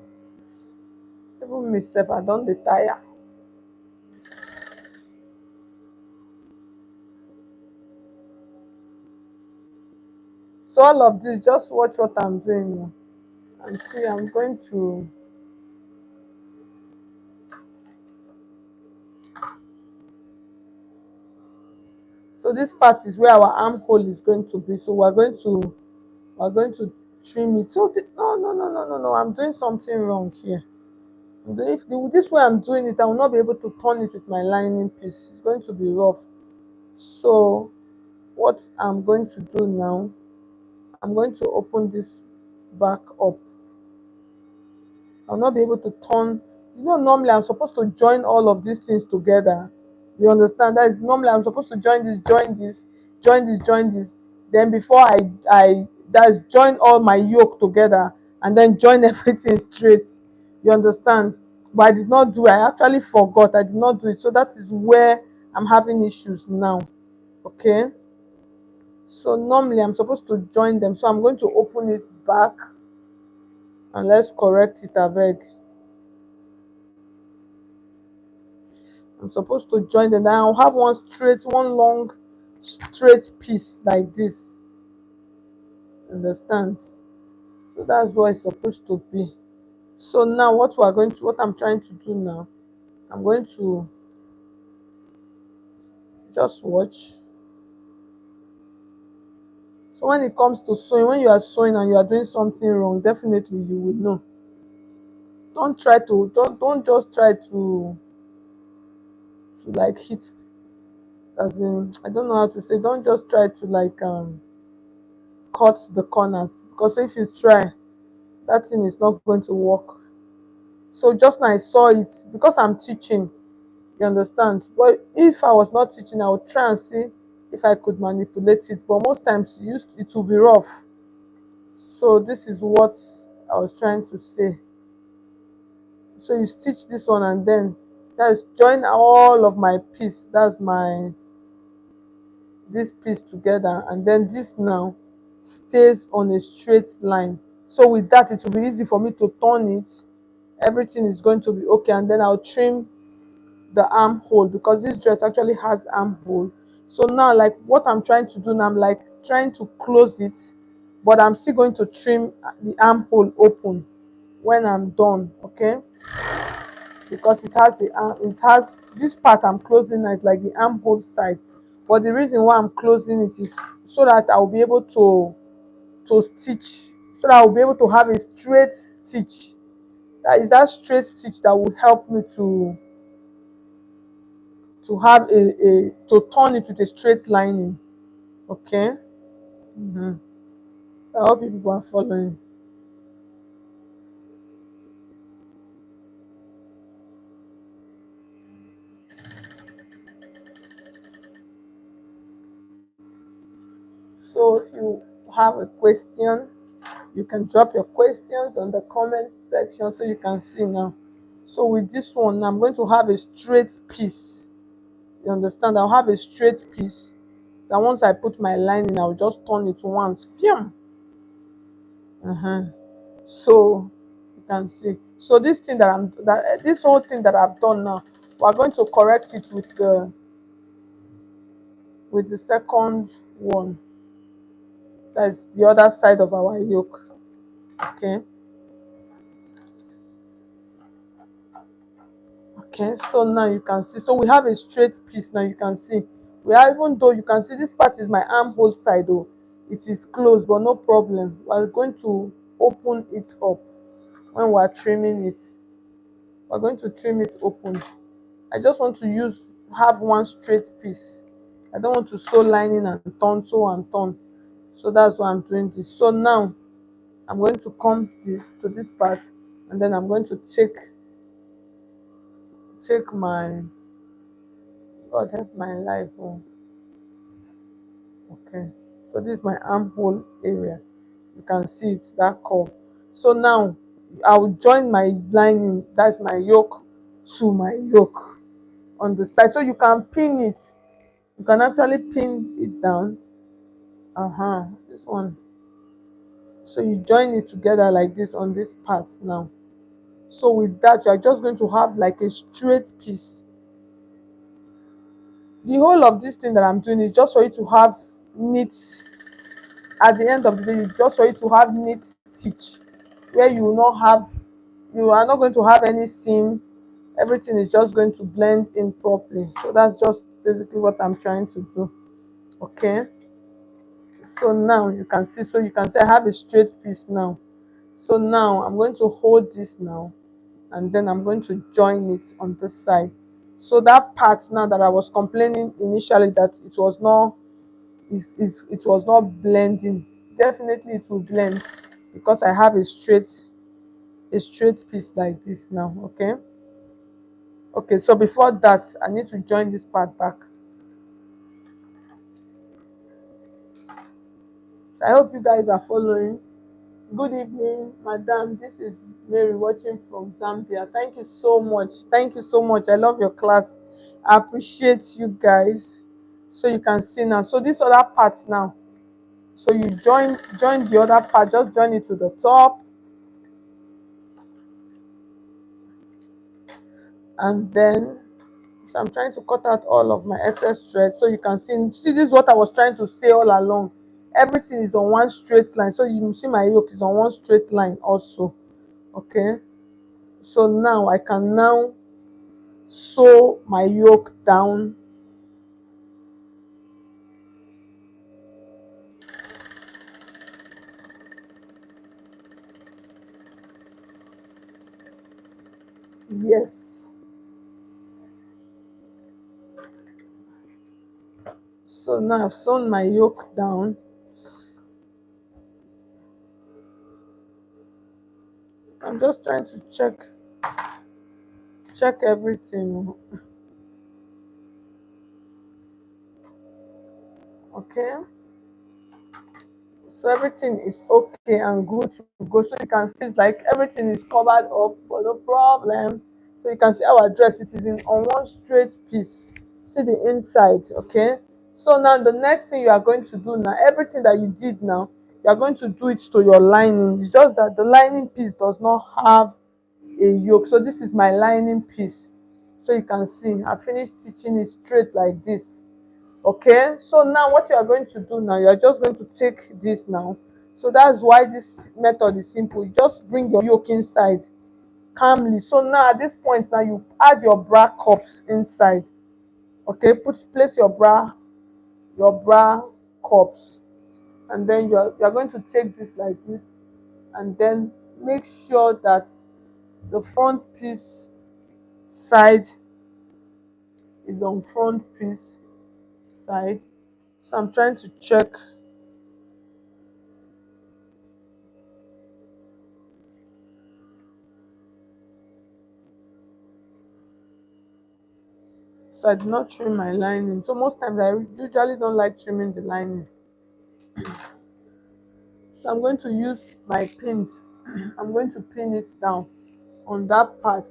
S1: even myself, I don't dey tire. So all of this, just watch what I'm doing now. And see, I'm going to so this part is where our armhole is going to be. So we're going to trim it. So no, I'm doing something wrong here. If this way I'm doing it, I will not be able to turn it with my lining piece. It's going to be rough. So what I'm going to do now, I'm going to open this back up. I'll not be able to turn. Normally I'm supposed to join all of these things together. You understand? That is normally I'm supposed to join this, join this, join this. Then before I that's join all my yoke together and then join everything straight. You understand? But I did not do it. I actually forgot. I did not do it. So that is where I'm having issues now. Okay. So normally I'm supposed to join them. So I'm going to open it back and let's correct it, abeg. I'm supposed to join them. Now I'll have one long straight piece like this. Understand? So that's what it's supposed to be. So now what I'm trying to do now, I'm going to just watch. So when it comes to sewing, when you are sewing and you are doing something wrong, definitely you will know. Don't just try to like hit, as in, I don't know how to say, don't just try to like cut the corners, because if you try, that thing is not going to work. So just now I saw it because I'm teaching, you understand. But if I was not teaching, I would try and see if I could manipulate it, but most times it will be rough. So this is what I was trying to say. So you stitch this one, and then that's join all of my piece, that's my this piece together, and then this now stays on a straight line. So with that, it will be easy for me to turn it. Everything is going to be okay, and then I'll trim the armhole, because this dress actually has armhole. So now, like what I'm trying to do now, I'm like trying to close it, but I'm still going to trim the armhole open when I'm done. Okay, because it has this part I'm closing now is like the armhole side, but the reason why I'm closing it is so that I'll be able to stitch, so that I'll be able to have a straight stitch. That is that straight stitch that will help me to have a to turn it with a straight lining. Okay. So I hope you people are following. So if you have a question, you can drop your questions on the comment section so you can see now. So with this one, I'm going to have a straight piece. You understand? I'll have a straight piece that once I put my line in, I'll just turn it once. Fiam. So you can see. So this thing this whole thing that I've done now, we're going to correct it with the second one. That's the other side of our yoke. Okay. Okay, so now you can see, so we have a straight piece. Now you can see, we are, even though you can see this part is my armhole side, though it is closed, but no problem, we're going to open it up when we're trimming it. We're going to trim it open. I just want to have one straight piece. I don't want to sew lining and turn, sew and turn. So that's why I'm doing this. So now I'm going to come this part, and then I'm going to take my, God help my life. Oh. Okay, so this is my armhole area. You can see it's that curve. So now I will join my lining, that's my yoke, to my yoke on the side. So you can pin it. You can actually pin it down. This one. So you join it together like this on this part now. So with that, you are just going to have like a straight piece. The whole of this thing that I'm doing is just for you to have neat, at the end of the day, just for you to have neat stitch, where you are not going to have any seam. Everything is just going to blend in properly. So that's just basically what I'm trying to do. Okay, so now you can see, so you can see I have a straight piece now. So now I'm going to hold this now, and then I'm going to join it on this side. So that part now that I was complaining initially that it was not blending, definitely it will blend, because I have a straight piece like this now. Okay. Okay, so before that, I need to join this part back. So I hope you guys are following. Good evening, madam. This is Mary watching from Zambia. Thank you so much. Thank you so much. I love your class. I appreciate you guys. So you can see now. So this other part now. So you join the other part. Just join it to the top, and then, so I'm trying to cut out all of my excess thread. So you can see this is what I was trying to say all along. Everything is on one straight line. So you see my yoke is on one straight line also. Okay. So now I can now sew my yoke down. Yes. So now I've sewn my yoke down. I'm just trying to check everything. Okay, so everything is okay and good to go. So you can see it's like everything is covered up, but no problem. So you can see our dress, it is in on one straight piece. See the inside. Okay, so now the next thing you are going to do now, everything that you did now, you are going to do it to your lining. It's just that the lining piece does not have a yoke. So this is my lining piece. So you can see I finished stitching it straight like this. Okay, so now what you are going to do now, you are just going to take this now. So that's why this method is simple. You just bring your yoke inside calmly. So now at this point now, you add your bra cups inside. Okay, place your bra cups, and then you're going to take this like this, and then make sure that the front piece side is on front piece side. So I'm trying to check. So I did not trim my lining. So most times I usually don't like trimming the lining. So I'm going to use my pins. I'm going to pin it down on that part.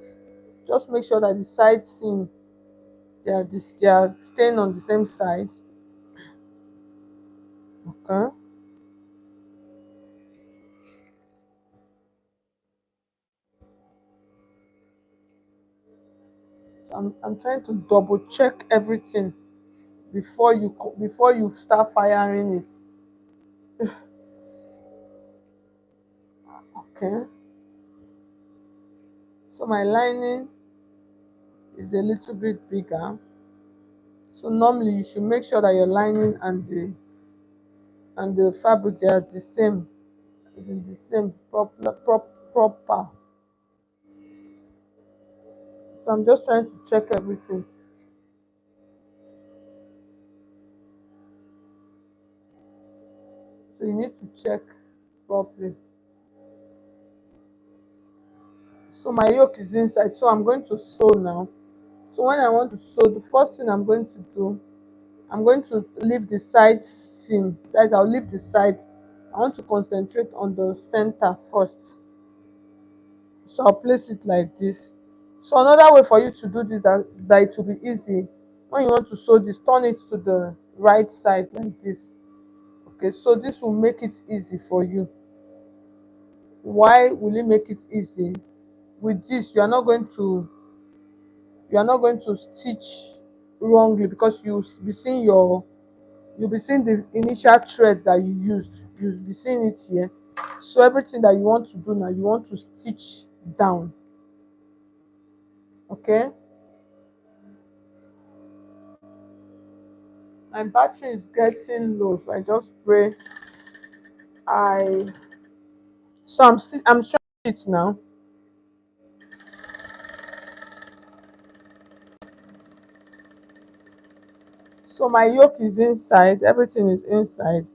S1: Just make sure that the side seam, they are staying on the same side. Okay. I'm trying to double check everything before you start firing it. Okay. So my lining is a little bit bigger. So normally you should make sure that your lining and the fabric, they are the same, is in the same proper. So I'm just trying to check everything. So you need to check properly. So my yoke is inside, so I'm going to sew now. So when I want to sew, the first thing I'm going to do, I'm going to leave the side seam. That is, I'll leave the side. I want to concentrate on the center first. So I'll place it like this. So another way for you to do this, that it will be easy, when you want to sew this, turn it to the right side like this. Okay, so this will make it easy for you. Why will it make it easy? With this, you are not going to stitch wrongly, because you'll be seeing the initial thread that you used. You'll be seeing it here. So everything that you want to do now, you want to stitch down. Okay, my battery is getting low, so I just pray I I'm showing it now. So my yoke is inside, everything is inside.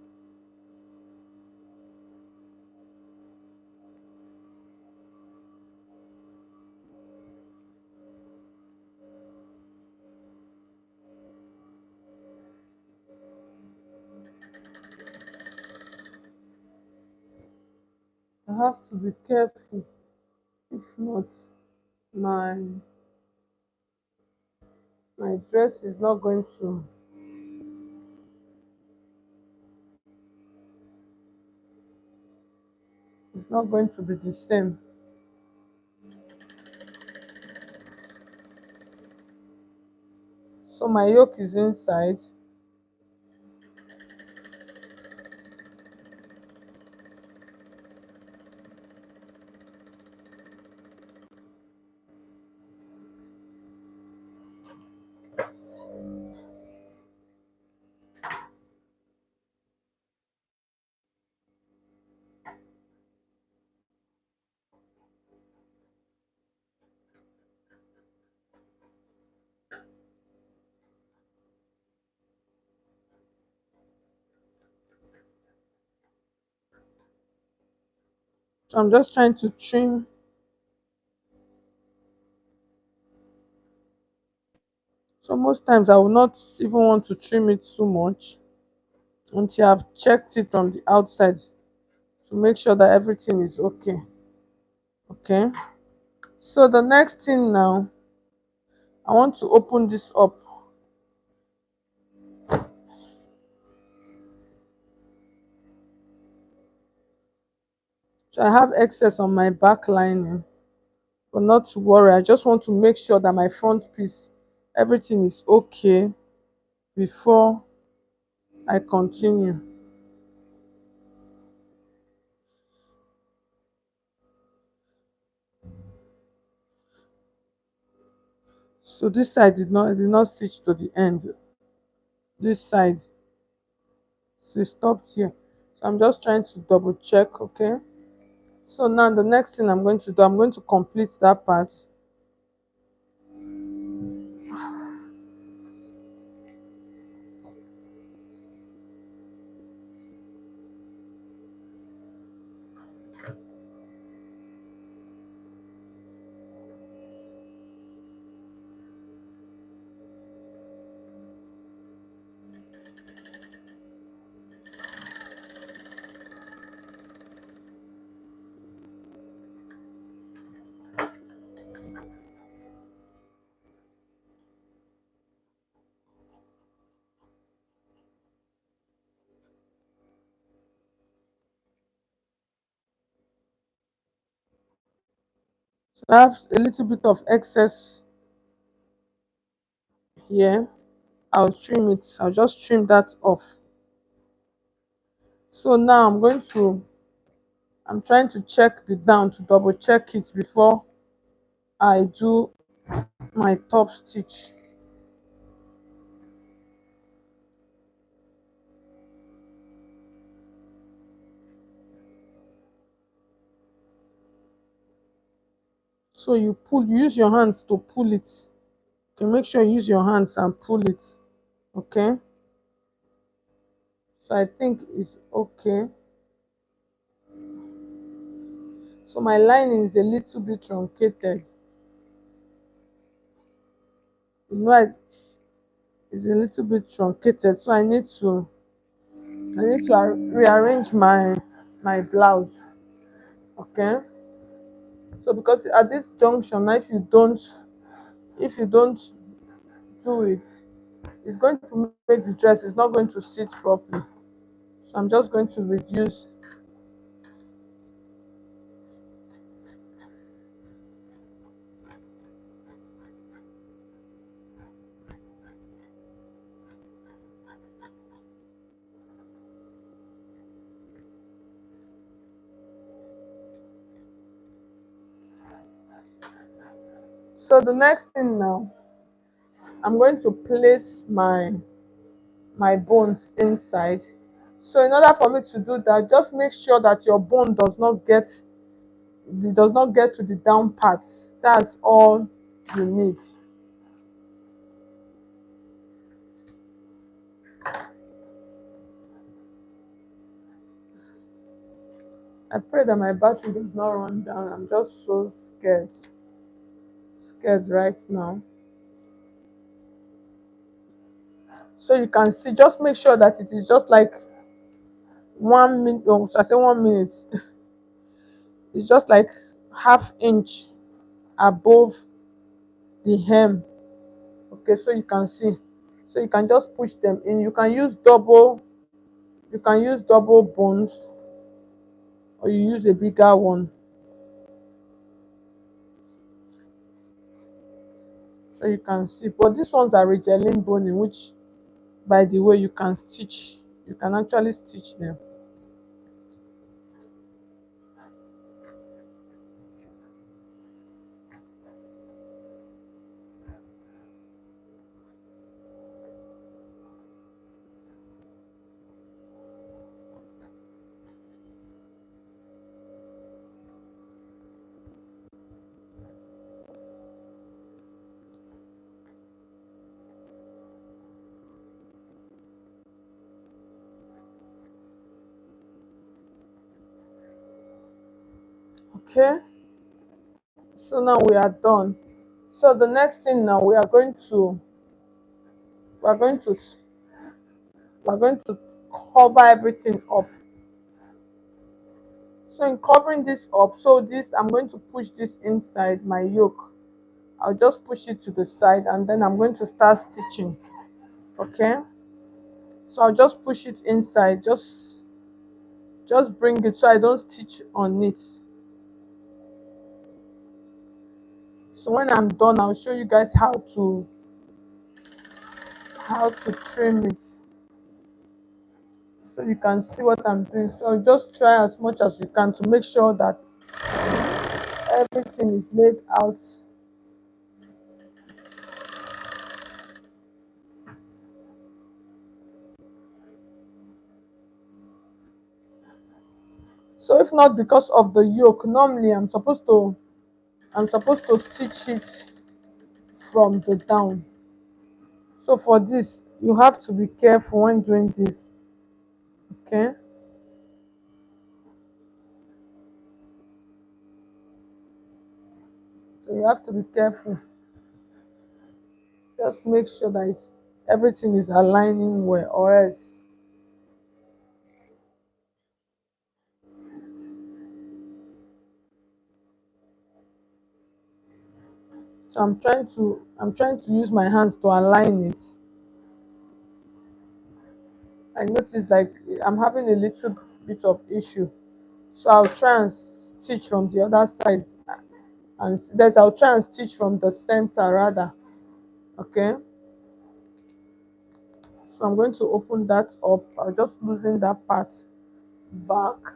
S1: I have to be careful, if not, my my dress is not going to be the same. So my yoke is inside. So I'm just trying to trim. So most times I will not even want to trim it too much. until I've checked it from the outside to make sure that everything is okay. Okay, so the next thing now, I want to open this up. So I have excess on my back lining, but not to worry. I just want to make sure that my front piece, everything is okay before I continue. So this side did not stitch to the end. This side, so it stopped here. So I'm just trying to double check. Okay, so now the next thing I'm going to do, I'm going to complete that part. So I have a little bit of excess here. I'll trim it. I'll just trim that off. So now I'm trying to check the down, to double check it before I do my top stitch. So you use your hands to pull it. Okay, make sure you use your hands and pull it. Okay, so I think it's okay. So my lining is a little bit truncated. You know, it's a little bit truncated, so I need to rearrange my blouse. Okay, so because at this junction, if you don't do it, it's going to make the dress, it's not going to sit properly. So I'm just going to reduce. So the next thing now, I'm going to place my bones inside. So in order for me to do that, just make sure that your bone does not get to the down parts. That's all you need. I pray that my battery does not run down. I'm just so scared right now. So you can see, just make sure that it is just like 1 minute. Oh, so I say 1 minute. It's just like half inch above the hem. Okay, so you can see. So you can just push them in. You can use double bones, or you use a bigger one. So you can see. But these ones are regeling bone, in which, by the way, you can actually stitch them. Okay, so now we are done. So the next thing now, we are going to cover everything up. So in covering this up, so this I'm going to push this inside my yoke. I'll just push it to the side and then I'm going to start stitching. Okay, so I'll just push it inside, just bring it so I don't stitch on it. So when I'm done, I'll show you guys how to trim it, so you can see what I'm doing. So just try as much as you can to make sure that everything is laid out. So if not because of the yoke, normally I'm supposed to stitch it from the down. So for this, you have to be careful when doing this. Okay, so you have to be careful. Just make sure that everything is aligning well, or else. So I'm trying to use my hands to align it. I noticed like I'm having a little bit of issue. So I'll try and stitch from the other side, and I'll try and stitch from the center rather. Okay, so I'm going to open that up. I'll just loosen that part back.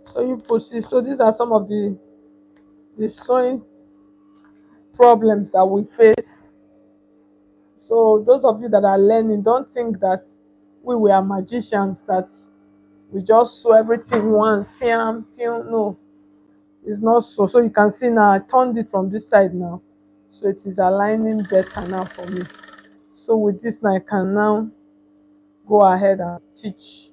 S1: So you proceed. So these are some of the sewing problems that we face. So those of you that are learning, don't think that we are magicians, that we just sew everything once, film, film. No, it's not so. So you can see now I turned it from this side now, so it is aligning better now for me. So with this now I can now go ahead and stitch.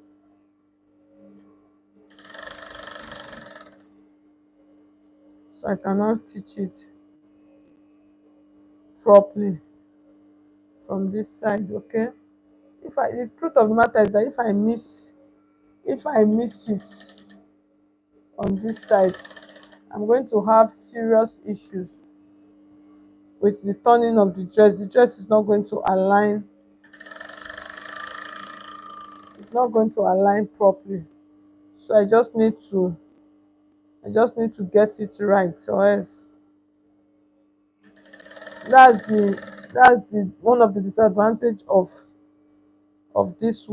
S1: So I can now stitch it properly from this side. Okay, the truth of the matter is that if I miss it on this side, I'm going to have serious issues with the turning of the dress. The dress is not going to align. It's not going to align properly. So I just need to get it right, or else. That's the one of the disadvantage of this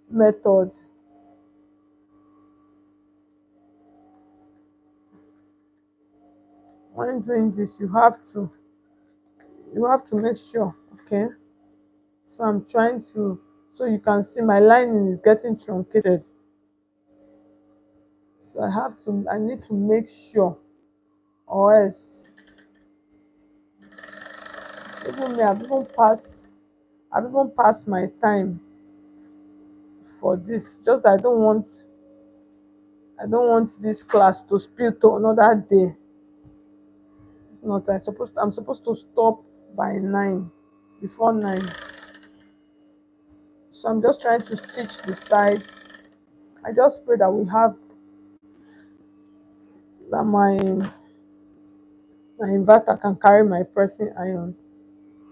S1: method. When doing this, you have to make sure. Okay, so I'm trying to, so you can see my lining is getting truncated. So I need to make sure, or else even me, I've even passed my time for this. Just that I don't want this class to spill to another day. Not I'm supposed to stop by 9, before 9. So I'm just trying to stitch the side. I just pray that my inverter can carry my pressing iron.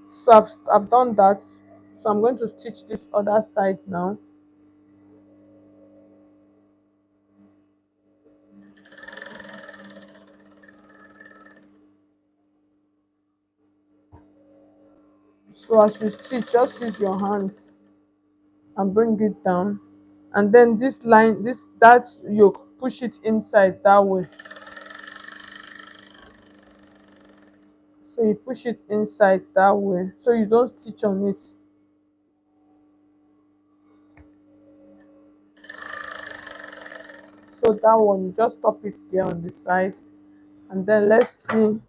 S1: So I've done that. So I'm going to stitch this other side now. So as you stitch, just use your hands and bring it down. And then this line, that yoke, push it inside that way. So you push it inside that way, so you don't stitch on it. So that one, you just stop it there on the side. And then let's see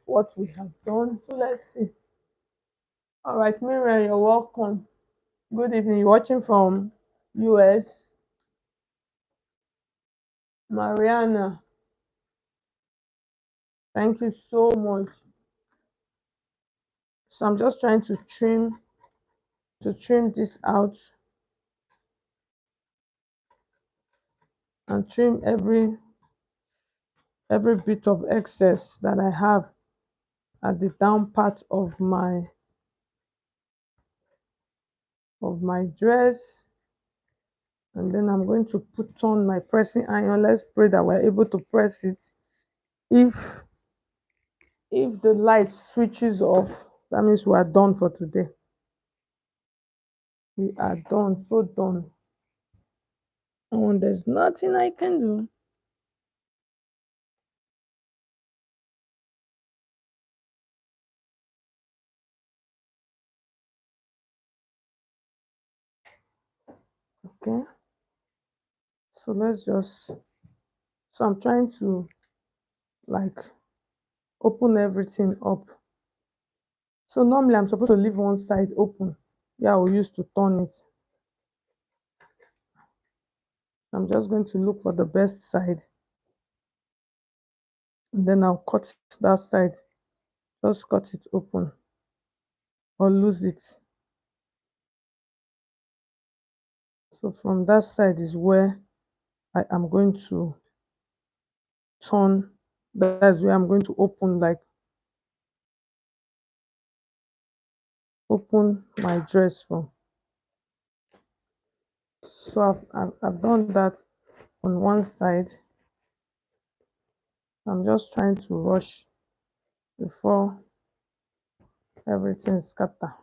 S1: what we have done. So let's see. All right, Miriam, you're welcome. Good evening. You're watching from US. Mariana, thank you so much. So I'm just trying to trim this out and trim every bit of excess that I have at the down part of my dress. And then I'm going to put on my pressing iron. Let's pray that we're able to press it. If if the light switches off, that means we are done for today. We are done, so done. And there's nothing I can do. Okay, so let's just, so I'm trying to like open everything up. So normally I'm supposed to leave one side open. Yeah, we used to turn it. I'm just going to look for the best side, and then I'll cut that side. Just cut it open or lose it. So from that side is where I am going to turn. That's where I'm going to open, like open my dress from. So I've done that on one side. I'm just trying to rush before everything scatter.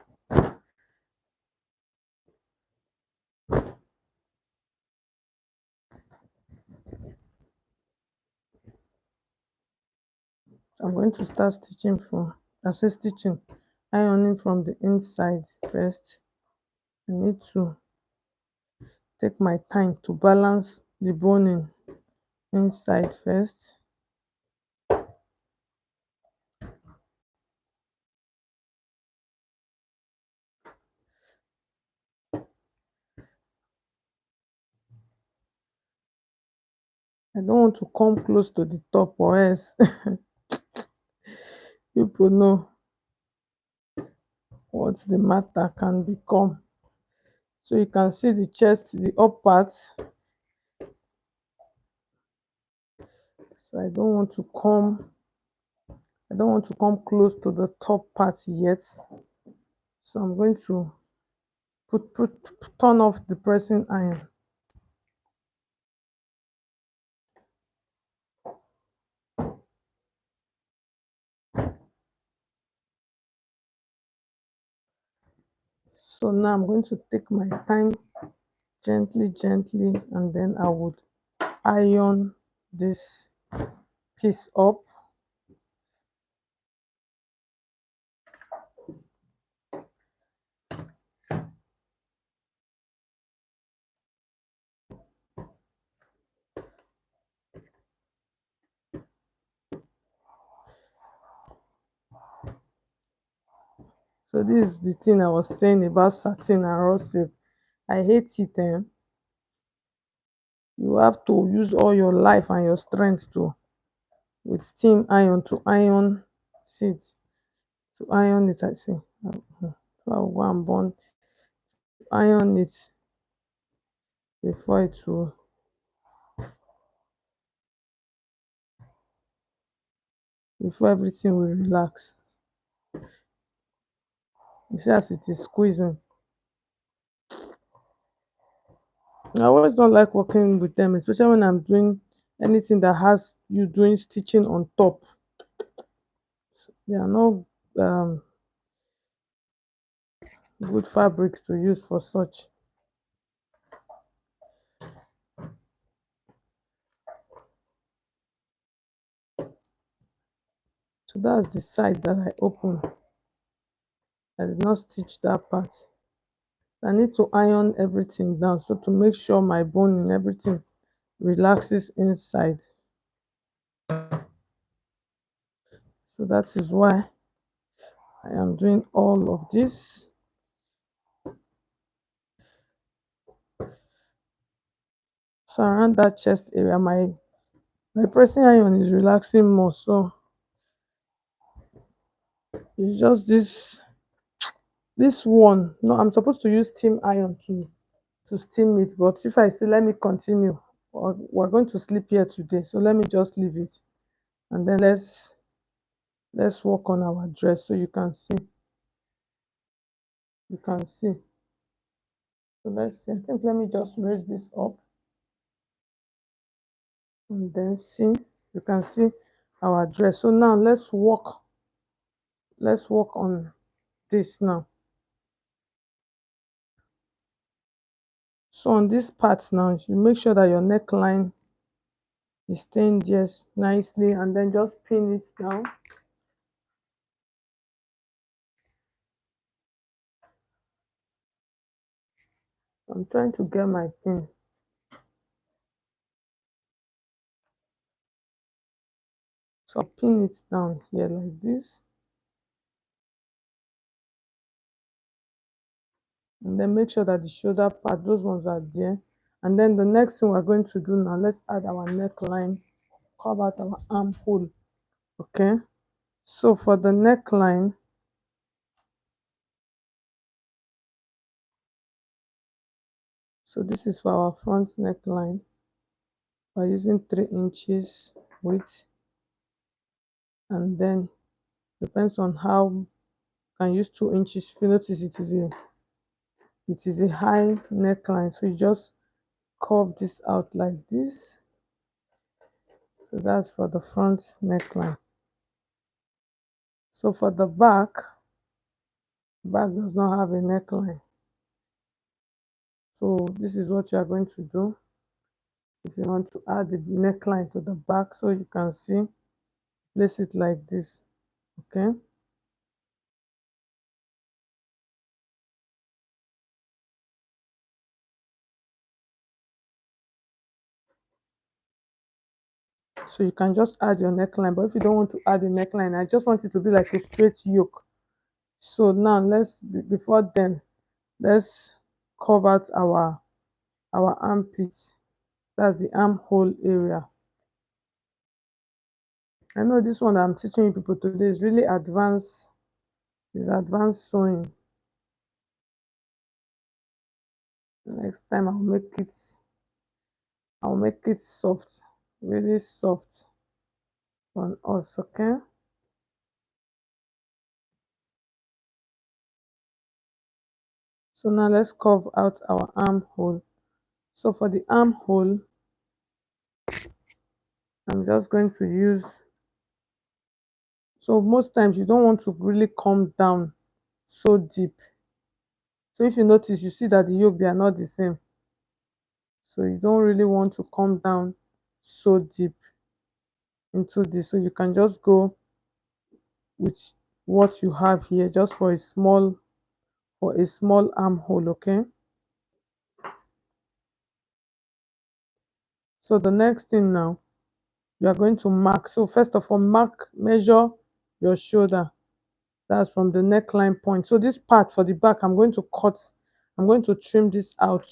S1: I'm going to start stitching from, I say stitching, ironing from the inside first. I need to take my time to balance the boning inside first. I don't want to come close to the top, or else people know what the matter can become. So you can see the chest, the up part. So I don't want to come close to the top part yet. So I'm going to put turn off the pressing iron. So now I'm going to take my time, gently, and then I would iron this piece up. So this is the thing I was saying about satin and raw silk. I hate it. You have to use all your life and your strength to, with steam iron, to iron it, to iron it. I say, so I'll go and burn, iron it before it will, before everything will relax. You see as it is squeezing. I always don't like working with them, especially when I'm doing anything that has you doing stitching on top. They are not um, good fabrics to use for such. So that's the side that I opened. I did not stitch that part. I need to iron everything down, so to make sure my bone and everything relaxes inside. So that is why I am doing all of this. So around that chest area, my pressing iron is relaxing more. So it's just this This one, no, I'm supposed to use steam iron to steam it, but if I say let me continue, we're going to sleep here today, so let me just leave it, and then let's work on our dress so you can see. You can see. So let's see. I think let me just raise this up and then see. You can see our dress. So now let's work on this now. So on this part now, you make sure that your neckline is staying just nicely, and then just pin it down. I'm trying to get my pin. So I'll pin it down here like this, and then make sure that the shoulder part, those ones are there. And then the next thing we're going to do now, let's add our neckline, carve out our armhole. Okay, so for the neckline, so this is for our front neckline. We're using 3 inches width, and then depends on how you can use 2 inches. If you notice, it is a high neckline, so you just curve this out like this. So that's for the front neckline. So for the back does not have a neckline. So this is what you are going to do if you want to add the neckline to the back. So you can see, place it like this. Okay, so you can just add your neckline, but if you don't want to add a neckline, I just want it to be like a straight yoke. So now before then, let's cover out our armpits. That's the armhole area. I know this one that I'm teaching you people today is really advanced. It's advanced sewing. Next time I'll make it soft, really soft on us. Okay, so now let's carve out our armhole. So for the armhole, I'm just going to use, so most times you don't want to really come down so deep. So if you notice, you see that the yoke, they are not the same, so you don't really want to come down so deep into this. So you can just go with what you have here, just for a small armhole. Okay, so the next thing now, you are going to mark. So first of all, measure your shoulder. That's from the neckline point. So this part for the back, I'm going to trim this out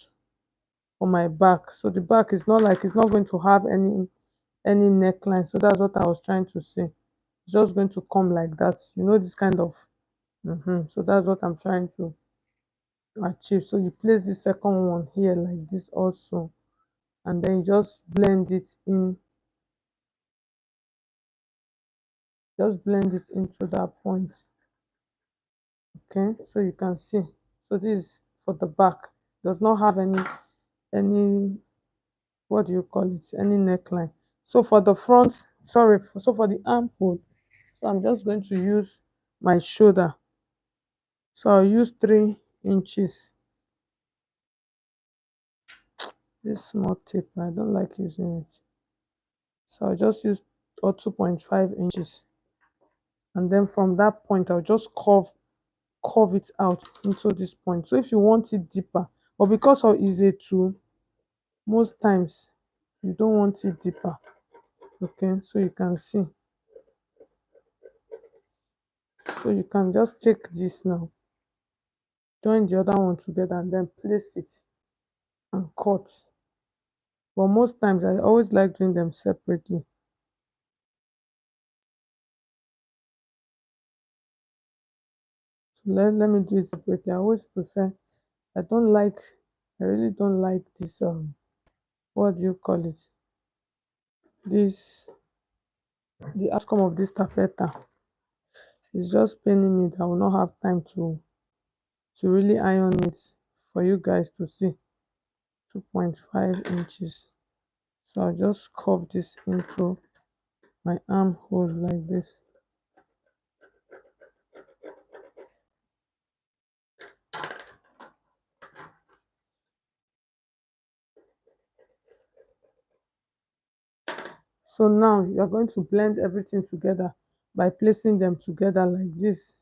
S1: for my back. So the back is not like, it's not going to have any neckline. So that's what I was trying to say. It's just going to come like that, this kind of. So that's what I'm trying to achieve. So you place the second one here like this also, and then you just blend it into that point. Okay, so you can see, so this is for the back. Does not have any, what do you call it, any neckline. So for the front, so for the armhole, so I'm just going to use my shoulder. So I'll use 3 inches. This small tape, I don't like using it, so I'll just use, or 2.5 inches, and then from that point I'll just curve it out into this point. So if you want it deeper, but because of is a tool, most times you don't want it deeper. Okay, so you can see, so you can just take this now, join the other one together, and then place it and cut. But most times I always like doing them separately. Let me do it separately. I always prefer, I don't like, I really don't like this what do you call it, this, the outcome of this taffeta. It's just paining me that I will not have time to really iron it for you guys to see. 2.5 inches. So I'll just curve this into my armhole like this. So now you're going to blend everything together by placing them together like this.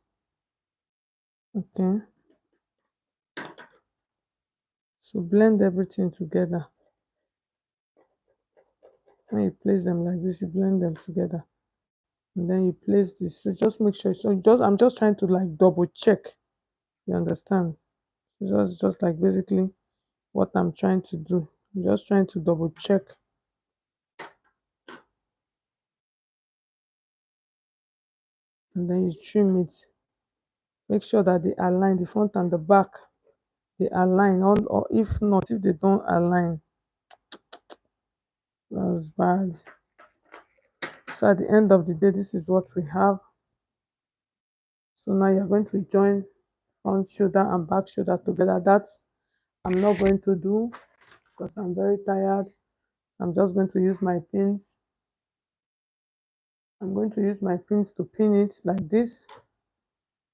S1: Okay, so blend everything together. When you place them like this, you blend them together, and then you place this. So just make sure. So just I'm just trying to like double check. You understand? Just like basically what I'm trying to do. I'm just trying to double check, and then you trim it. Make sure that they align, the front and the back, they align on, or if not, if they don't align, that's bad. So at the end of the day, this is what we have. So now you're going to join front shoulder and back shoulder together. That I'm not going to do because I'm very tired. I'm just going to use my pins. I'm going to use my pins to pin it like this,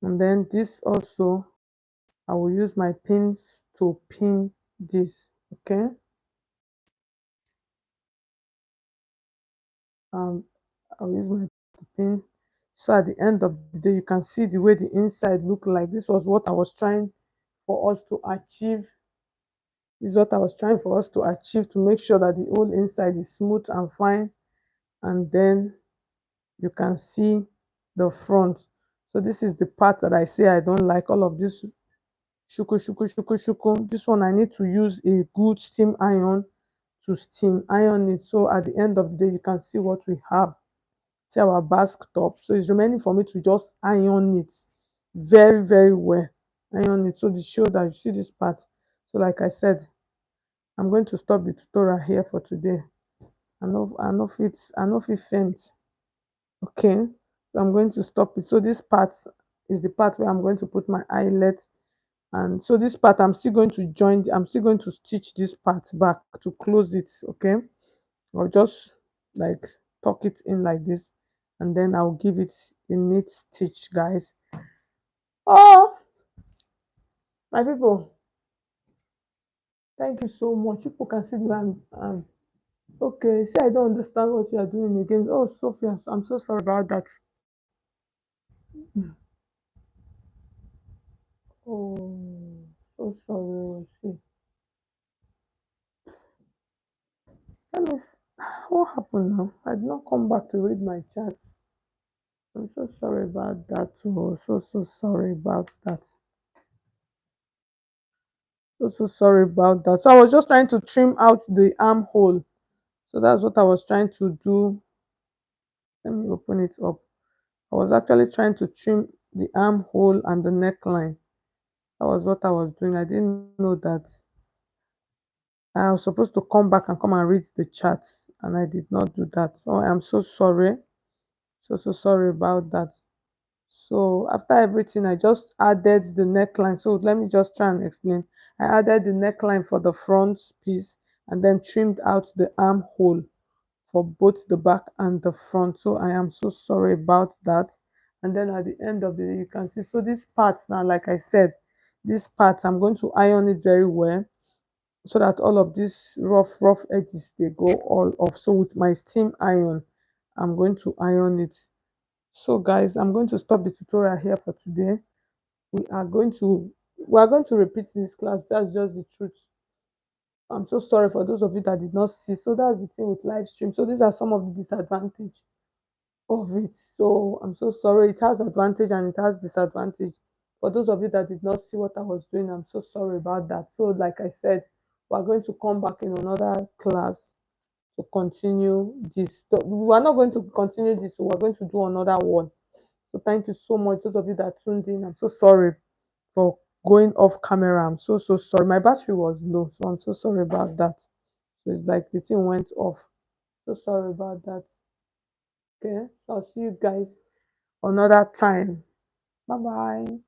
S1: and then this also I will use my pins to pin this. Okay, um I'll use my pin. So at the end of the day, you can see the way the inside look like. This was what I was trying for us to achieve. This is what I was trying for us to achieve, to make sure that the whole inside is smooth and fine. And then you can see the front. So this is the part that I say I don't like, all of this shuku shuku shuku shuku. This one I need to use a good steam iron to steam iron it. So at the end of the day, you can see what we have. See our basque top. So it's remaining for me to just iron it very, very well. Iron it. So the shoulder, you see this part. So like I said, I'm going to stop the tutorial here for today. I know fit faint. Okay. So I'm going to stop it. So this part is the part where I'm going to put my eyelet. And so this part I'm still going to join, I'm still going to stitch this part back to close it. Okay. I'll just like tuck it in like this, and then I'll give it a neat stitch, guys. Oh, my people, thank you so much. People can see the way I'm okay. See, I don't understand what you are doing again. Oh, Sophia, I'm so sorry about that. Oh, so sorry. See, let me what happened now? I did not come back to read my chats. I'm so sorry about that. Oh, so sorry about that. So sorry about that. So I was just trying to trim out the armhole. So that's what I was trying to do. Let me open it up. I was actually trying to trim the armhole and the neckline. That was what I was doing. I didn't know that I was supposed to come back and come and read the charts, and I did not do that. So I am so sorry. So sorry about that. So after everything, I just added the neckline. So let me just try and explain. I added the neckline for the front piece and then trimmed out the armhole for both the back and the front. So I am so sorry about that. And then at the end of the day, you can see, so this part now, like I said, this part I'm going to iron it very well so that all of these rough edges, they go all off. So with my steam iron, I'm going to iron it. So guys, I'm going to stop the tutorial here for today. We are going to repeat this class. That's just the truth. I'm so sorry for those of you that did not see. So that's the thing with live stream. So these are some of the disadvantage of it. So I'm so sorry. It has advantage and it has disadvantage. For those of you that did not see what I was doing, I'm so sorry about that. So like I said, we're going to come back in another class to continue this. So we are not going to continue this. We're going to do another one. So thank you so much, those of you that tuned in. I'm so sorry for going off camera. I'm so sorry. My battery was low, so I'm so sorry about that. So it's like the thing went off. So sorry about that. Okay, so I'll see you guys another time. Bye bye.